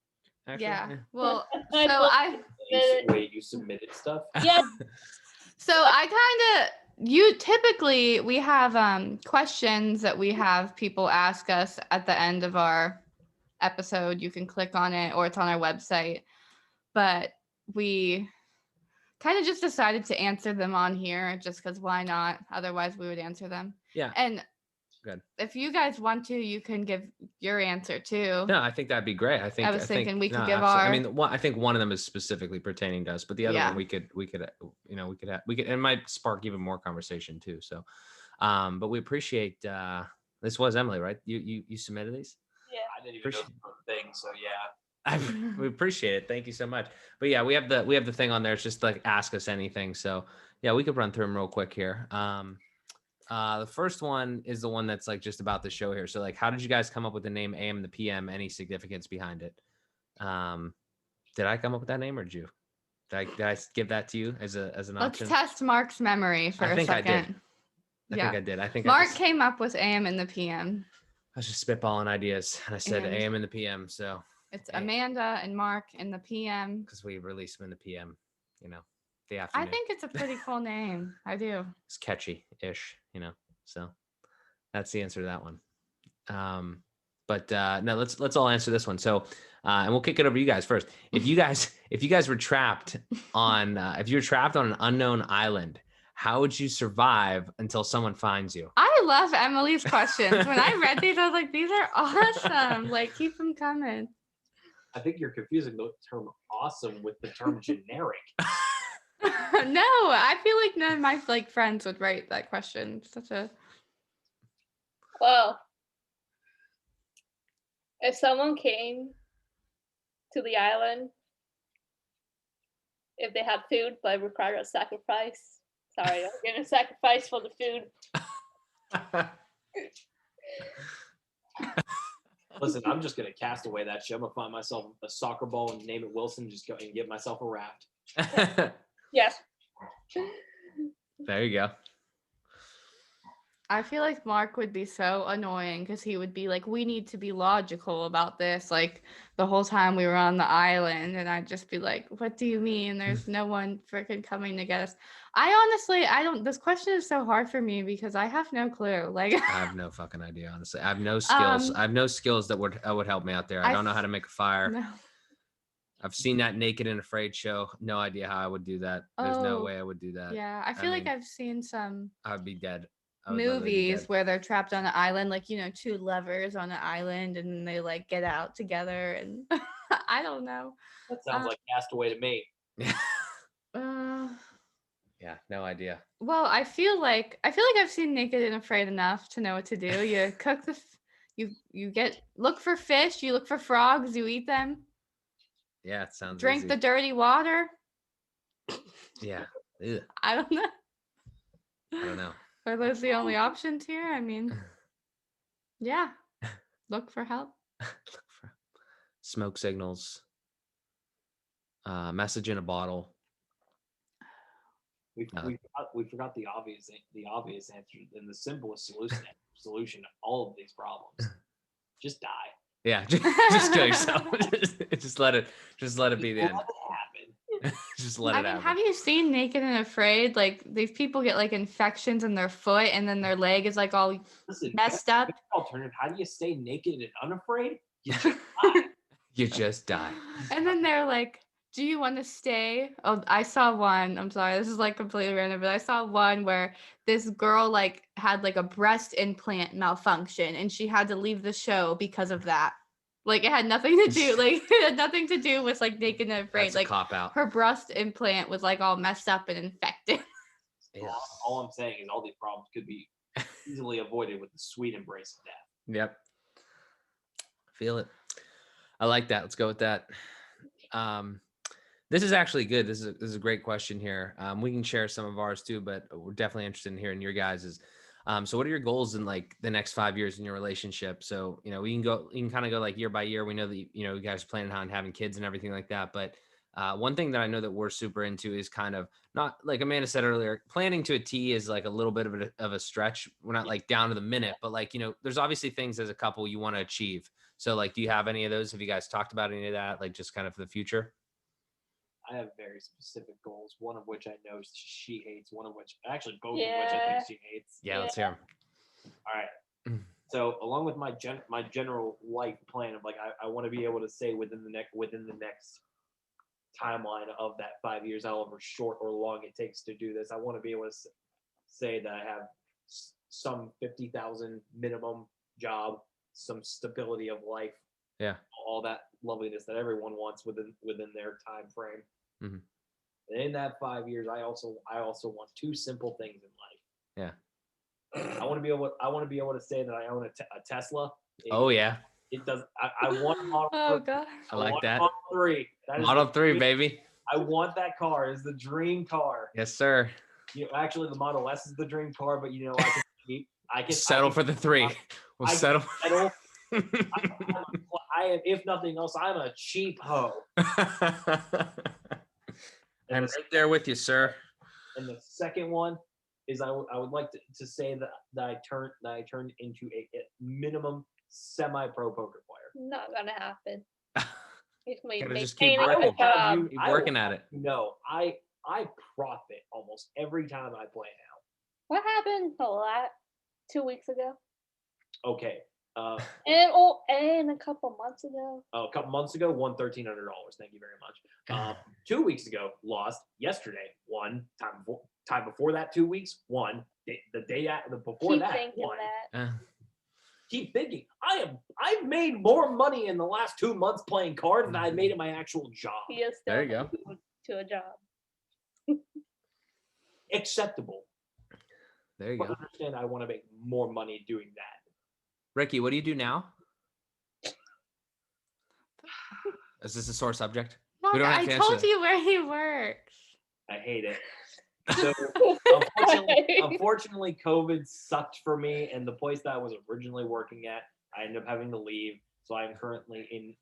S1: Actually,
S2: Yeah. Well, so
S3: I thought
S2: I
S4: You submitted stuff?
S3: Yes.
S2: so I kind of typically we have questions that we have people ask us at the end of our episode. You can click on it or it's on our website. But we kind of just decided to answer them on here just because why not? Otherwise, we would answer them.
S1: Yeah.
S2: And
S1: Good.
S2: if you guys want to, you can give your answer too.
S1: No, I think that'd be great. I
S2: was thinking we could
S1: no,
S2: give
S1: absolutely. I
S2: our.
S1: mean, I think one of them is specifically pertaining to us, but the other
S2: Yeah.
S1: one we could, it might spark even more conversation too. So, but we appreciate, this was Emily, right? You submitted these?
S3: Yeah.
S4: I didn't even know the thing, so yeah.
S1: We appreciate it. Thank you so much. But yeah, we have the thing on there. It's just like ask us anything. So yeah, we could run through them real quick here. The first one is the one that's like just about the show here. So like, how did you guys come up with the name AM and the PM? Any significance behind it? Did I come up with that name or did you? Did I give that to you as an
S2: Let's
S1: option?
S2: test Mark's memory for
S1: I think
S2: a
S1: I
S2: second.
S1: did. I think I did. I think
S2: Mark came up with AM and the PM.
S1: I was just spitballing ideas and I said
S2: And-
S1: AM and the PM. So
S2: It's Amanda and Mark in the PM.
S1: because we release them in the PM, the
S2: I
S1: afternoon.
S2: think it's a pretty cool name. I do.
S1: It's catchy-ish, so that's the answer to that one. But no, let's all answer this one. So and we'll kick it over to you guys first. If you guys were trapped on if you were trapped on an unknown island, how would you survive until someone finds you?
S2: I love Emily's questions. When I read these, I was like, these are awesome. Like, keep them coming.
S4: I think you're confusing the term awesome with the term generic.
S2: No, I feel like none of my friends would write that question.
S3: Well, if someone came to the island, if they have food but require a sacrifice, sorry, I'm gonna sacrifice for the food.
S4: Listen, I'm just gonna cast away that shit. I'm gonna find myself a soccer ball and name it Wilson. Just go and get myself a raft.
S3: Yes.
S1: There you go.
S2: I feel like Mark would be so annoying because he would be like, we need to be logical about this. Like the whole time we were on the island, and I'd just be like, what do you mean? There's no one freaking coming to get us. This question is so hard for me because I have no clue. Like
S1: I have no fucking idea, honestly. I have no skills. I have no skills that would help me out there. I don't know how to make a fire.
S2: No.
S1: I've seen that Naked and Afraid show. No idea how I would do that. There's no way I would do that.
S2: Yeah, I feel like I've seen some
S1: I would be dead. I would literally be
S2: movies
S1: dead.
S2: where they're trapped on an island, two lovers on an island, and they get out together, and I don't know.
S4: That sounds like Castaway to me.
S1: Yeah, no idea.
S2: Well, I feel like I've seen Naked and Afraid enough to know what to do. You cook you look for fish, you look for frogs, you eat them.
S1: Yeah, it sounds
S2: Drink
S1: easy.
S2: the dirty water.
S1: Yeah. Ugh.
S2: I don't know.
S1: I don't know.
S2: Are those the only options here? I mean, yeah. Look for help.
S1: Look for smoke signals. Message in a bottle.
S4: We forgot the obvious answer and the simplest solution to all of these problems. Just die.
S1: Yeah, just kill yourself. just let it be the end.
S4: Let it happen.
S1: Just let it happen.
S2: Have you seen Naked and Afraid? Like these people get infections in their foot, and then their leg is all messed up.
S4: Alternative. How do you stay naked and unafraid? You just die.
S1: You just die.
S2: And then they're like, do you want to stay? Oh, I saw one. I'm sorry, this is completely random, but I saw one where this girl had a breast implant malfunction, and she had to leave the show because of that. It had nothing to do. It had nothing to do with Naked and Afraid.
S1: That's a cop out.
S2: Her breast implant was all messed up and infected.
S4: All I'm saying is all these problems could be easily avoided with the sweet embrace of death.
S1: Yep. Feel it. I like that. Let's go with that. This is actually good. This is a great question here. We can share some of ours too, but we're definitely interested in hearing your guys's. So what are your goals in the next 5 years in your relationship? So, you can kind of go year by year. We know that, you guys are planning on having kids and everything like that. But one thing that I know that we're super into is kind of not, like Amanda said earlier, planning to a T is a little bit of a stretch. We're not down to the minute, but there's obviously things as a couple you want to achieve. So like, do you have any of those? Have you guys talked about any of that? Like just kind of for the future?
S4: I have very specific goals, one of which I know she hates, one of which, actually both of which I think
S3: Yeah.
S4: she hates.
S1: Yeah, let's hear 'em.
S4: All right.
S1: Mm.
S4: So along with my general life plan of like, I want to be able to say within the next timeline of that 5 years, however short or long it takes to do this, I want to be able to say that I have some 50,000 minimum job, some stability of life,
S1: Yeah.
S4: all that loveliness that everyone wants within their time frame.
S1: Mhm.
S4: And in that 5 years, I also want two simple things in life.
S1: Yeah.
S4: I want to be able to say that I own a Tesla.
S1: Oh yeah.
S4: It does. I want a Model
S2: Oh
S4: 3.
S2: god.
S1: I like
S4: want a
S1: that.
S4: Model 3. That is
S1: Model
S4: the
S1: 3,
S4: dream-
S1: baby.
S4: I want that car. It's the dream car.
S1: Yes, sir.
S4: Actually, the Model S is the dream car, but I can
S1: Settle for the 3. We'll
S4: I can
S1: settle.
S4: settle. If nothing else, I'm a cheap hoe.
S1: I'm right there with you, sir.
S4: And the second one is I would like to say that I turned into a minimum semi-pro poker player.
S3: Not gonna happen. He's
S1: Gotta just keep
S3: maintaining
S1: working.
S3: the job.
S1: Keep working at it.
S4: No, I profit almost every time I play now.
S3: What happened 2 weeks ago?
S4: Okay.
S3: And a couple months ago.
S4: A couple months ago, won $1,300. Thank you very much. 2 weeks ago, lost. Yesterday, won. Time before that, 2 weeks, won. The day before
S3: Keep
S4: that,
S3: thinking
S4: won.
S3: that.
S4: Keep thinking. I've made more money in the last 2 months playing cards than I made in my actual job.
S3: He is still
S1: There you go.
S3: to a job.
S4: Acceptable.
S1: There you
S4: But
S1: go.
S4: understand, I want to make more money doing that.
S1: Ricky, what do you do now? Is this a sore subject?
S2: Fuck,
S1: don't have
S2: I
S1: to answer
S2: told
S1: that.
S2: you where he works.
S4: I hate it. So unfortunately, COVID sucked for me, and the place that I was originally working at, I ended up having to leave. So I'm currently in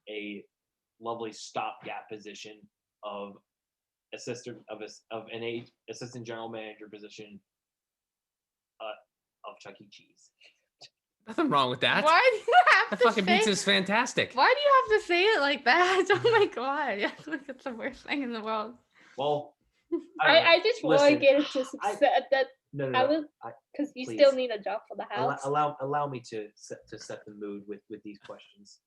S4: a lovely stopgap position of assistant general manager position of Chuck E. Cheese.
S1: Nothing wrong with that.
S2: Why do you have
S1: That
S2: to
S1: fucking
S2: say?
S1: pizza is fantastic.
S2: Why do you have to say it like that? Oh my god! That's like it's the worst thing in the world.
S4: Well,
S3: I just want to
S4: listen,
S3: get into some that
S4: no,
S3: I was
S4: I-
S3: because you
S4: please.
S3: still need a job for the house.
S4: allow me to set the mood with these questions.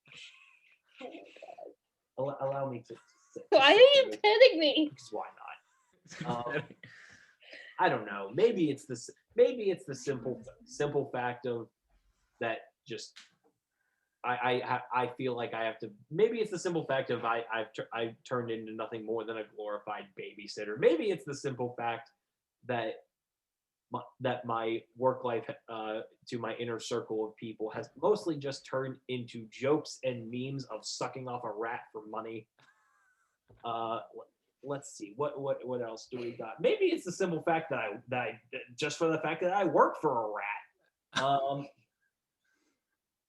S4: Allow me to
S3: Why
S4: set
S3: are
S4: the
S3: you
S4: mood,
S3: pitting me?
S4: because why not? I don't know. Maybe it's the simple fact of that. Just I feel like I have to. Maybe it's the simple fact of I've turned into nothing more than a glorified babysitter. Maybe it's the simple fact that my work life to my inner circle of people has mostly just turned into jokes and memes of sucking off a rat for money. Let's see what else do we got? Maybe it's the simple fact that I just for the fact that I work for a rat.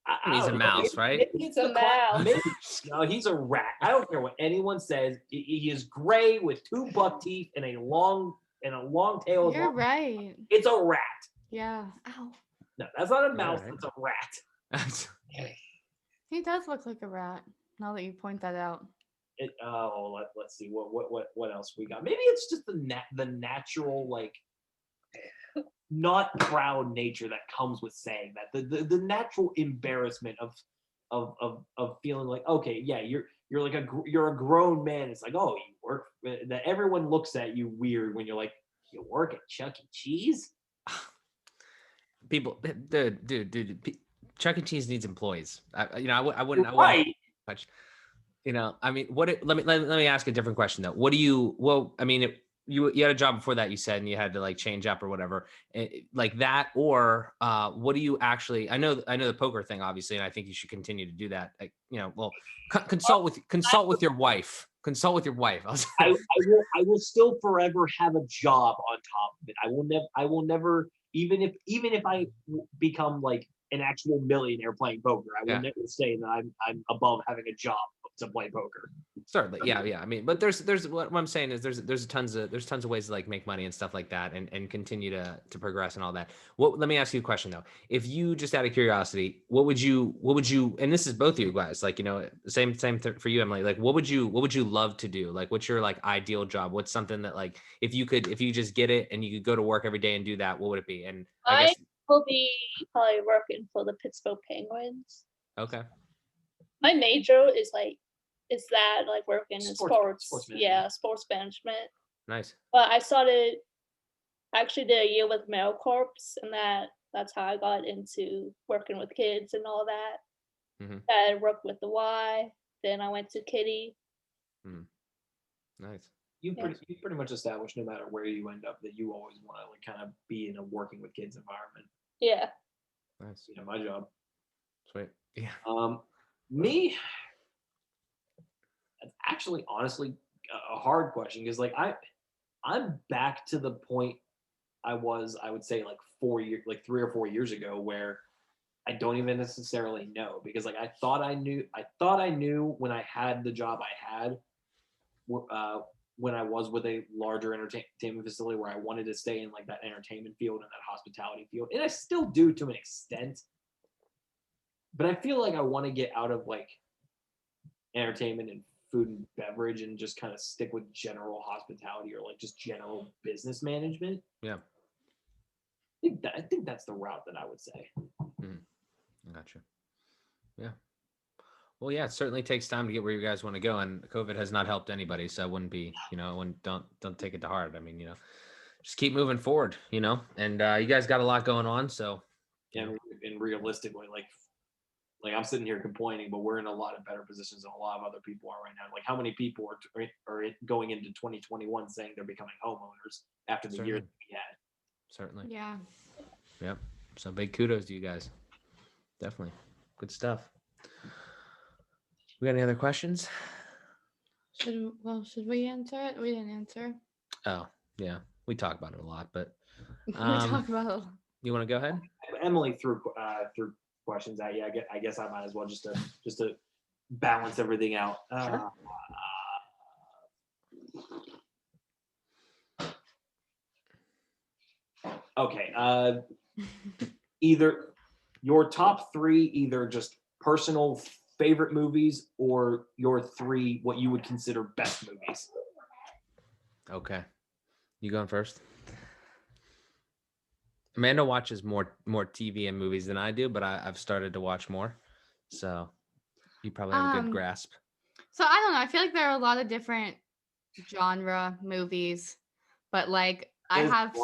S4: I
S1: He's a
S4: don't know.
S1: mouse, right?
S4: Maybe it's
S3: He's a
S4: the cla-
S3: mouse.
S4: maybe- no, he's a rat. I don't care what anyone says. He is gray with 2 buck teeth and a long tail.
S2: You're right.
S4: It's a rat.
S2: Yeah. Ow.
S4: No, that's not a mouse.
S1: right.
S4: That's a rat.
S2: He does look like a rat. Now that you point that out.
S4: Let's see what else we got. Maybe it's just the natural like not proud nature that comes with saying that the natural embarrassment of feeling like, okay, yeah, you're a grown man. It's like, oh, you work that everyone looks at you weird when you're like, you work at Chuck E. Cheese.
S1: People, dude, Chuck E. Cheese needs employees. I wouldn't.
S4: Right.
S1: Much. I mean, let me ask a different question though. What do you? Well, I mean, you had a job before that, you said, and you had to like change up or whatever, like that, or what do you actually? I know the poker thing, obviously, and I think you should continue to do that. Like, well, consult with your wife. Consult with your wife.
S4: I will still forever have a job on top of it. I will never, even if I become like an actual millionaire playing poker, I will never say that I'm above having a job to play poker.
S1: Certainly, yeah. I mean, but there's what I'm saying is there's tons of ways to like make money and stuff like that, and continue to progress and all that. Let me ask you a question though. If you, just out of curiosity, what would you, and this is both of you guys, like, you know, same for you, Emily. Like, what would you love to do? Like, what's your like ideal job? What's something that like if you just get it and you could go to work every day and do that, what would it be? And I guess
S3: will be probably working for the Pittsburgh Penguins.
S1: okay.
S3: My major is like working in sports
S4: management.
S3: Sports management.
S1: Nice.
S3: But I actually did a year with AmeriCorps, and that's how I got into working with kids and all that.
S1: Mm-hmm.
S3: I worked with the Y, then I went to Kitty.
S1: Nice.
S4: You pretty much established, no matter where you end up, that you always want to like kind of be in a working with kids environment.
S3: Yeah.
S1: Nice.
S4: You know, my job.
S1: Sweet. Yeah.
S4: Me, it's actually honestly a hard question, because like I'm back to the point I would say like 3 or 4 years ago, where I don't even necessarily know, because like I thought I knew when I had the job I had, when I was with a larger entertainment facility, where I wanted to stay in like that entertainment field and that hospitality field, and I still do to an extent. But I feel like I want to get out of like entertainment and food and beverage and just kind of stick with general hospitality, or like just general business management.
S1: Yeah.
S4: I think that's the route that I would say.
S1: Gotcha. Yeah. Well, yeah, it certainly takes time to get where you guys want to go, and COVID has not helped anybody. So it wouldn't be, you know, don't take it to heart. I mean, you know, just keep moving forward, you know, and you guys got a lot going on. So,
S4: and realistically, like I'm sitting here complaining, but we're in a lot of better positions than a lot of other people are right now. Like, how many people are going into 2021 saying they're becoming homeowners after the year that we had?
S1: Certainly.
S2: Yeah.
S1: Yep. So big kudos to you guys. Definitely. Good stuff. We got any other questions?
S2: Should we answer it? We didn't answer.
S1: Oh, yeah. We talk about it a lot, but
S2: We talk about it a lot.
S1: You want to go ahead?
S4: Emily threw questions at you. I guess I might as well just to balance everything out.
S1: Sure.
S4: Okay. Either your top 3, either just personal favorite movies, or your 3 what you would consider best movies.
S1: Okay. You going first? Amanda watches more TV and movies than I do, but I've started to watch more. So you probably have a good grasp.
S2: So I don't know. I feel like there are a lot of different genre movies, but like I have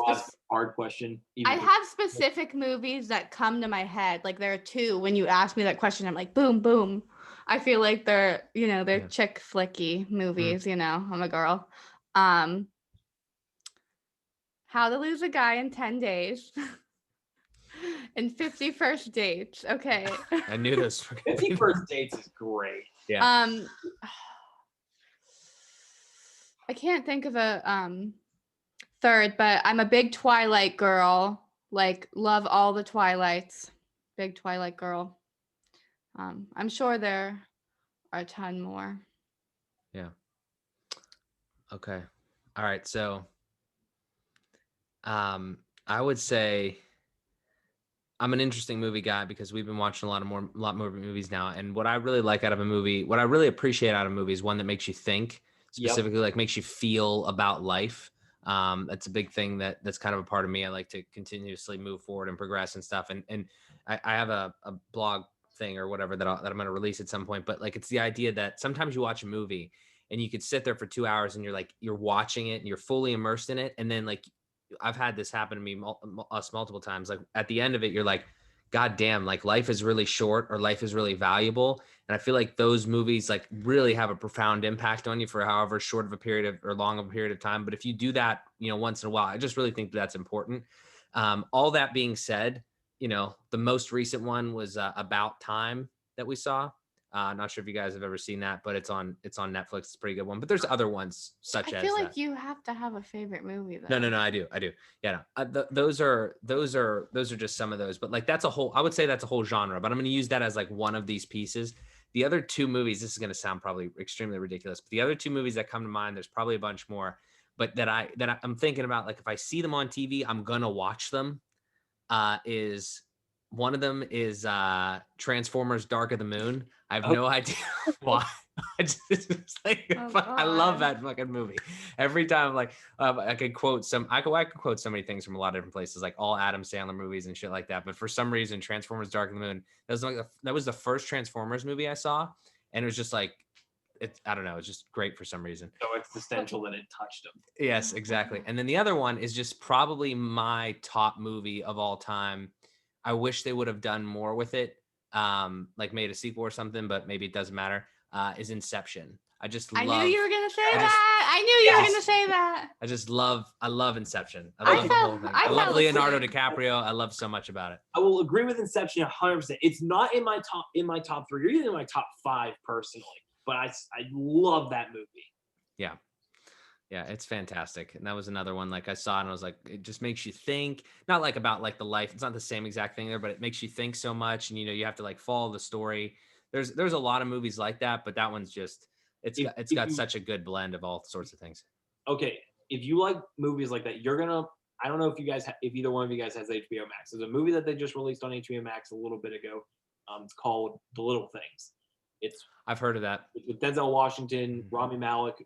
S4: hard question.
S2: I have specific movies that come to my head. Like there are 2. When you ask me that question, I'm like, boom, boom. I feel like they're chick flicky movies. You know, I'm a girl. How to Lose a Guy in 10 Days. And 50 First Dates. Okay.
S1: I knew this.
S4: 50 First Dates is great.
S1: Yeah.
S2: I can't think of a third, but I'm a big Twilight girl. Like, love all the Twilights. Big Twilight girl. I'm sure there are a ton more.
S1: Yeah. Okay. All right. So I would say I'm an interesting movie guy, because we've been watching a lot more movies now. And what I really like out of a movie, what I really appreciate out of a movie, is one that makes you think, specifically like makes you feel about life. That's a big thing that's kind of a part of me. I like to continuously move forward and progress and stuff. And I have a blog thing or whatever that I'm going to release at some point. But like, it's the idea that sometimes you watch a movie and you could sit there for 2 hours and you're watching it and you're fully immersed in it. And then like, I've had this happen to me multiple times. Like at the end of it, you're like, God damn, like life is really short, or life is really valuable. And I feel like those movies like really have a profound impact on you for however short of a period or long of a period of time. But if you do that, once in a while, I just really think that's important. All that being said, the most recent one was About Time that we saw. Not sure if you guys have ever seen that, but it's on Netflix. It's a pretty good one. But there's other ones such as.
S2: I feel like you have to have a favorite movie though.
S1: No, I do. Yeah, no. Those are just some of those. But like I would say that's a whole genre. But I'm going to use that as like one of these pieces the other two movies, this is going to sound probably extremely ridiculous, but the other two movies that come to mind, there's probably a bunch more, but I'm thinking about, like, if I see them on TV, I'm going to watch them. Is one of them is Transformers Dark of the Moon. I have no idea why. It's like, I love that fucking movie. Every time, like, I could quote I could quote so many things from a lot of different places, like all Adam Sandler movies and shit like that. But for some reason, Transformers Dark of the Moon, that was the first Transformers movie I saw, and it was just like, I don't know, it's just great for some reason.
S4: So existential that it touched him.
S1: Yes, exactly. And then the other one is just probably my top movie of all time. I wish they would have done more with it, like made a sequel or something, but maybe it doesn't matter. Is Inception. I knew
S2: you were gonna say that. I knew you were gonna say that.
S1: I love Inception. I love the whole thing. I love Leonardo DiCaprio. I love so much about it.
S4: I will agree with Inception 100%. It's not in my top 3 or even in my top 5 personally, but I love that movie.
S1: Yeah, it's fantastic. And that was another one, like, I saw it and I was like, it just makes you think, not like about like the life. It's not the same exact thing there, but it makes you think so much. And, you have to like follow the story. There's a lot of movies like that, but that one's just, it's got such a good blend of all sorts of things.
S4: Okay. If you like movies like that, I don't know if either one of you guys has HBO Max. There's a movie that they just released on HBO Max a little bit ago. It's called The Little Things.
S1: I've heard of that.
S4: It's with Denzel Washington, Rami Malek,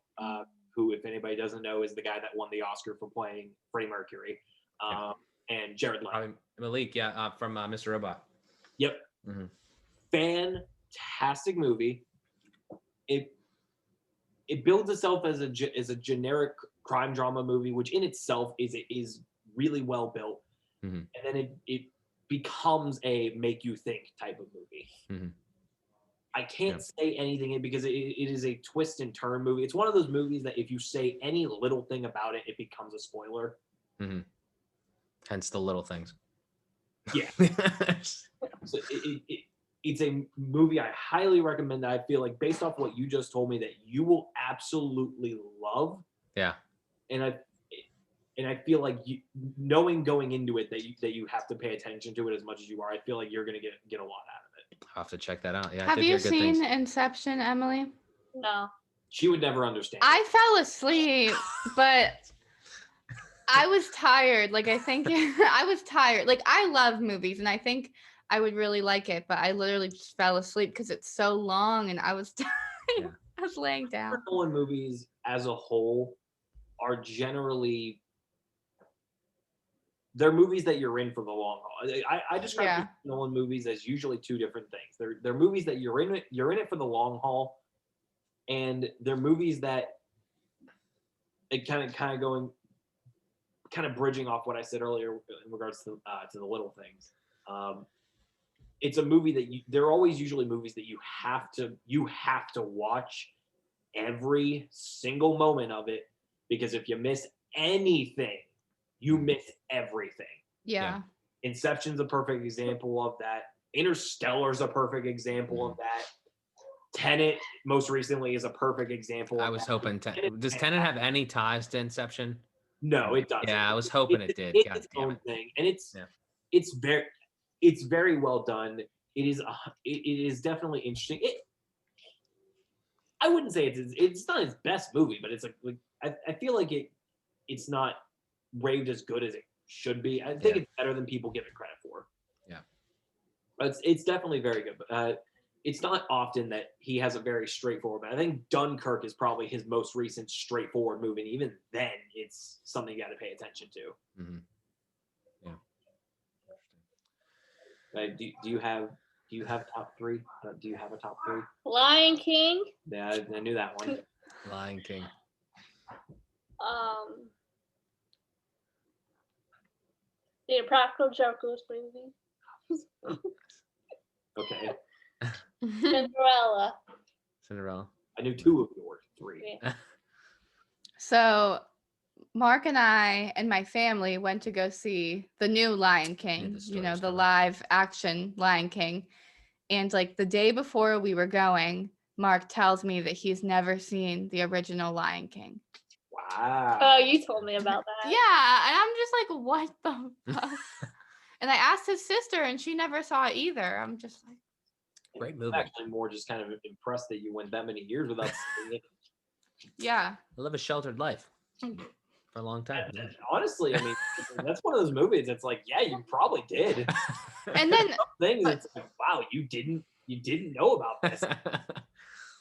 S4: who, if anybody doesn't know, is the guy that won the Oscar for playing Freddie Mercury, and Jared Leto.
S1: Malik, from Mr. Robot.
S4: Yep.
S1: Mm-hmm.
S4: Fantastic movie. It builds itself as a generic crime drama movie, which in itself is really well built,
S1: mm-hmm.
S4: and then it becomes a make you think type of movie.
S1: Mm-hmm.
S4: I can't say anything because it is a twist and turn movie. It's one of those movies that if you say any little thing about it, it becomes a spoiler.
S1: Mm-hmm. Hence the little things.
S4: Yeah. So it's a movie I highly recommend. That I feel like, based off what you just told me, that you will absolutely love.
S1: Yeah.
S4: And I feel like knowing going into it that you have to pay attention to it as much as you are, I feel like you're gonna get a lot out of it.
S1: I'll have to check that out. Yeah.
S2: Have you seen Inception, Emily?
S3: No.
S4: She would never understand.
S2: I fell asleep, but I was tired. Like, I think I was tired. Like, I love movies and I think I would really like it, but I literally just fell asleep because it's so long and I was tired. Yeah. I was laying down.
S4: Nolan movies as a whole are generally, they're movies that you're in for the long haul. I describe Nolan movies as usually two different things. They're movies that you're in it for the long haul, and they're movies that it kind of bridging off what I said earlier in regards to the little things. It's a movie that they're always usually movies that you have to watch every single moment of it, because if you miss anything, you miss everything.
S2: Yeah.
S4: Inception's a perfect example of that. Interstellar's a perfect example of that. Tenet, most recently, is a perfect example.
S1: I was hoping. Does Tenet have any ties to Inception?
S4: No, it doesn't.
S1: Yeah, I was hoping it did.
S4: It's its own thing, and it's very well done. It is definitely interesting. I wouldn't say it's not his best movie, but it's like I feel like it's not raved as good as it should be. I think it's better than people give it credit for.
S1: Yeah,
S4: but it's definitely very good. But it's not often that he has a very straightforward. But I think Dunkirk is probably his most recent straightforward movie, and even then, it's something you got to pay attention to.
S1: Mm-hmm. Yeah.
S4: Do you have top 3? Do you have a top 3?
S3: Lion King.
S4: Yeah, I knew that one.
S1: Lion King.
S3: The Impractical Jokers movie.
S4: Okay.
S3: Cinderella.
S4: I knew 2 of yours. 3.
S3: Yeah.
S2: So Mark and I and my family went to go see the new Lion King, the live action Lion King. And like the day before we were going, Mark tells me that he's never seen the original Lion King.
S4: Wow.
S3: Oh, you told me about that.
S2: Yeah. And I'm just like, what the fuck? And I asked his sister and she never saw it either. I'm just like,
S1: Great
S4: I'm
S1: movie.
S4: actually more just kind of impressed that you went that many years without seeing it.
S2: Yeah.
S1: I live a sheltered life for a long time.
S4: And honestly, I mean, that's one of those movies that's like, yeah, you probably did.
S2: And then
S4: Things it's like, wow, you didn't know about this.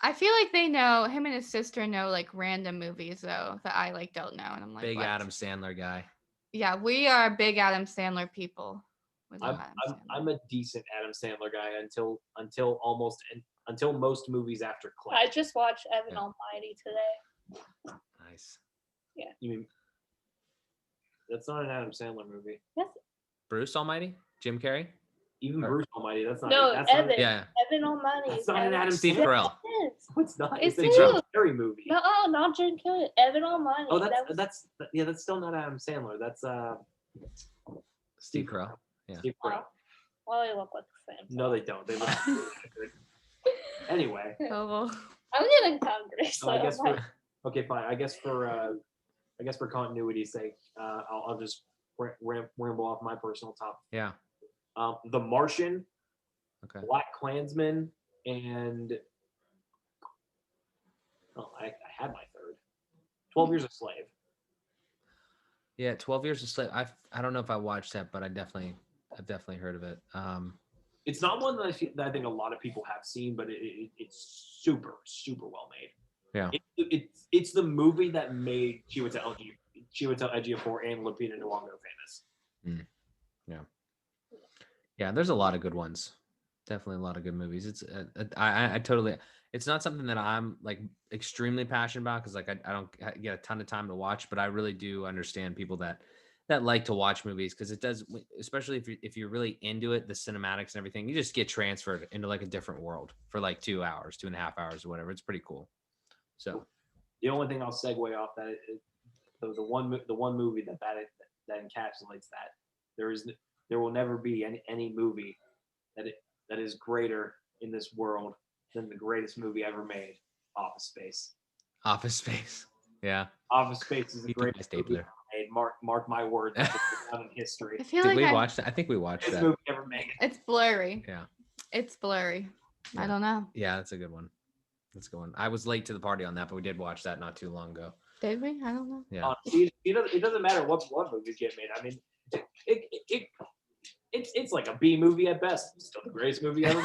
S2: I feel like they know, him and his sister know like random movies though that I like don't know, and I'm like,
S1: Big
S2: what?
S1: Adam Sandler guy.
S2: Yeah, we are big Adam Sandler people. We love Adam Sandler.
S4: I'm a decent Adam Sandler guy until most movies after Click.
S3: I just watched Evan
S1: Yeah.
S3: Almighty today.
S1: Nice.
S4: You mean that's not an Adam Sandler movie?
S3: Yes.
S1: Bruce Almighty? Jim Carrey?
S4: Even Bruce Almighty, that's not.
S3: No,
S4: that's
S3: Evan.
S4: Not,
S1: Yeah.
S3: Evan Almighty.
S4: that's
S3: is
S4: not an
S3: Evan-
S4: Adam
S1: Steve
S4: Sandler.
S1: Carell.
S3: It is.
S4: No, it's not.
S3: It's
S4: It's a
S3: you.
S4: Jim Carrey movie.
S3: No, not Jim Carrey. Evan Almighty.
S4: Oh,
S3: That was-
S4: that's still not Adam Sandler. That's
S1: Steve Carell. Yeah.
S4: Steve Carell.
S3: Well, they look like the same.
S4: No, they don't. They look good. Anyway,
S2: Oh,
S3: I'm getting hungry. So
S4: I guess
S3: I'm like,
S4: okay, fine. I guess for continuity's sake, I'll just ramble off my personal top.
S1: Yeah.
S4: The Martian,
S1: Okay.
S4: Black Klansman, and I had my third. 12 Years a Slave.
S1: Yeah. 12 Years a Slave. I don't know if I watched that, but I've definitely heard of it.
S4: It's not one that I think a lot of people have seen, but it's super, super well made.
S1: Yeah.
S4: It's the movie that made Chiwetel Ejiofor and Lupita Nyong'o famous.
S1: Yeah. There's a lot of good ones. Definitely a lot of good movies. It's I totally. It's not something that I'm like extremely passionate about because like I don't get a ton of time to watch, but I really do understand people that like to watch movies because it does, especially if you're really into it, the cinematics and everything, you just get transferred into like a different world for like 2 hours, 2.5 hours or whatever. It's pretty cool. So
S4: The only thing I'll segue off that is the one movie that encapsulates that there will never be any movie that is greater in this world than the greatest movie ever made, Office Space.
S1: Office Space. Yeah.
S4: Office Space is the
S1: You took my
S4: greatest movie
S1: stapler.
S4: ever made. Mark my words, it's down in history.
S2: I feel
S1: Did
S2: like
S1: we
S2: I,
S1: watch that? I think we watched
S4: Greatest
S1: that.
S4: movie ever made.
S2: it's blurry.
S1: Yeah.
S2: It's blurry. I
S1: Yeah.
S2: don't know.
S1: Yeah, that's a good one. That's a good one. I was late to the party on that, but we did watch that not too long ago.
S2: Did we? I don't know.
S1: Yeah.
S4: It doesn't matter what movies get made. I mean, it's like a B movie at best. Still the greatest movie ever.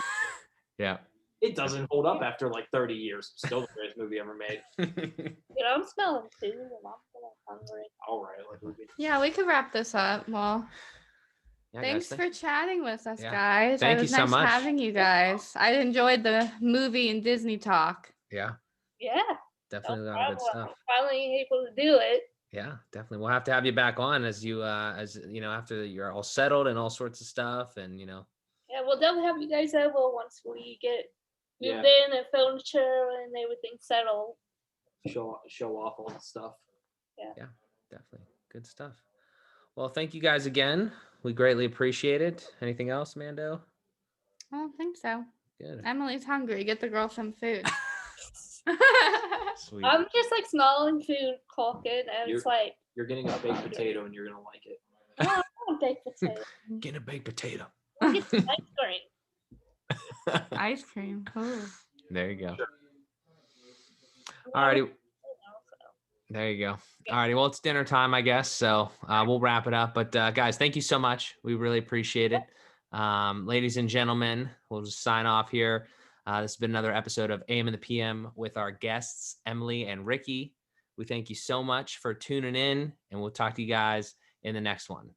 S1: Yeah.
S4: It doesn't hold up after like 30 years. Still the greatest movie ever made.
S3: I'm smelling food and I'm feeling hungry.
S4: All right,
S2: Yeah, we could wrap this up. Well,
S1: Yeah,
S2: thanks
S1: guys,
S2: for chatting with us,
S1: Yeah.
S2: guys.
S1: Thank
S2: It was
S1: you so
S2: nice
S1: much.
S2: having you guys. I enjoyed the movie and Disney talk.
S1: Yeah,
S3: Yeah.
S1: definitely
S3: no
S1: a lot of good
S3: problem.
S1: stuff.
S3: Finally able to do it.
S1: Yeah, definitely. We'll have to have you back on as after you're all settled and all sorts of stuff, and
S3: Yeah, we'll definitely have you guys over once we get moved
S4: Yeah.
S3: in and furniture and everything settled.
S4: show off all the stuff.
S1: definitely good stuff. Well, thank you guys again. We greatly appreciate it. Anything else, Mando?
S2: I don't think so.
S1: Good.
S2: Emily's hungry. Get the girl some food.
S1: Sweet.
S3: I'm just like smelling food cooking and it's like,
S4: You're getting a baked potato and you're gonna like it.
S3: oh, I want baked potato.
S1: Getting a baked potato.
S3: I'll get some ice cream.
S2: Ice cream. Ooh.
S1: There you go.
S4: Sure.
S1: Alrighty.
S3: You know,
S1: There you go. Alrighty. Well, it's dinner time, I guess. So we'll wrap it up. But guys, thank you so much. We really appreciate it. Ladies and gentlemen, we'll just sign off here. This has been another episode of AM and the PM with our guests, Emily and Ricky. We thank you so much for tuning in, and we'll talk to you guys in the next one.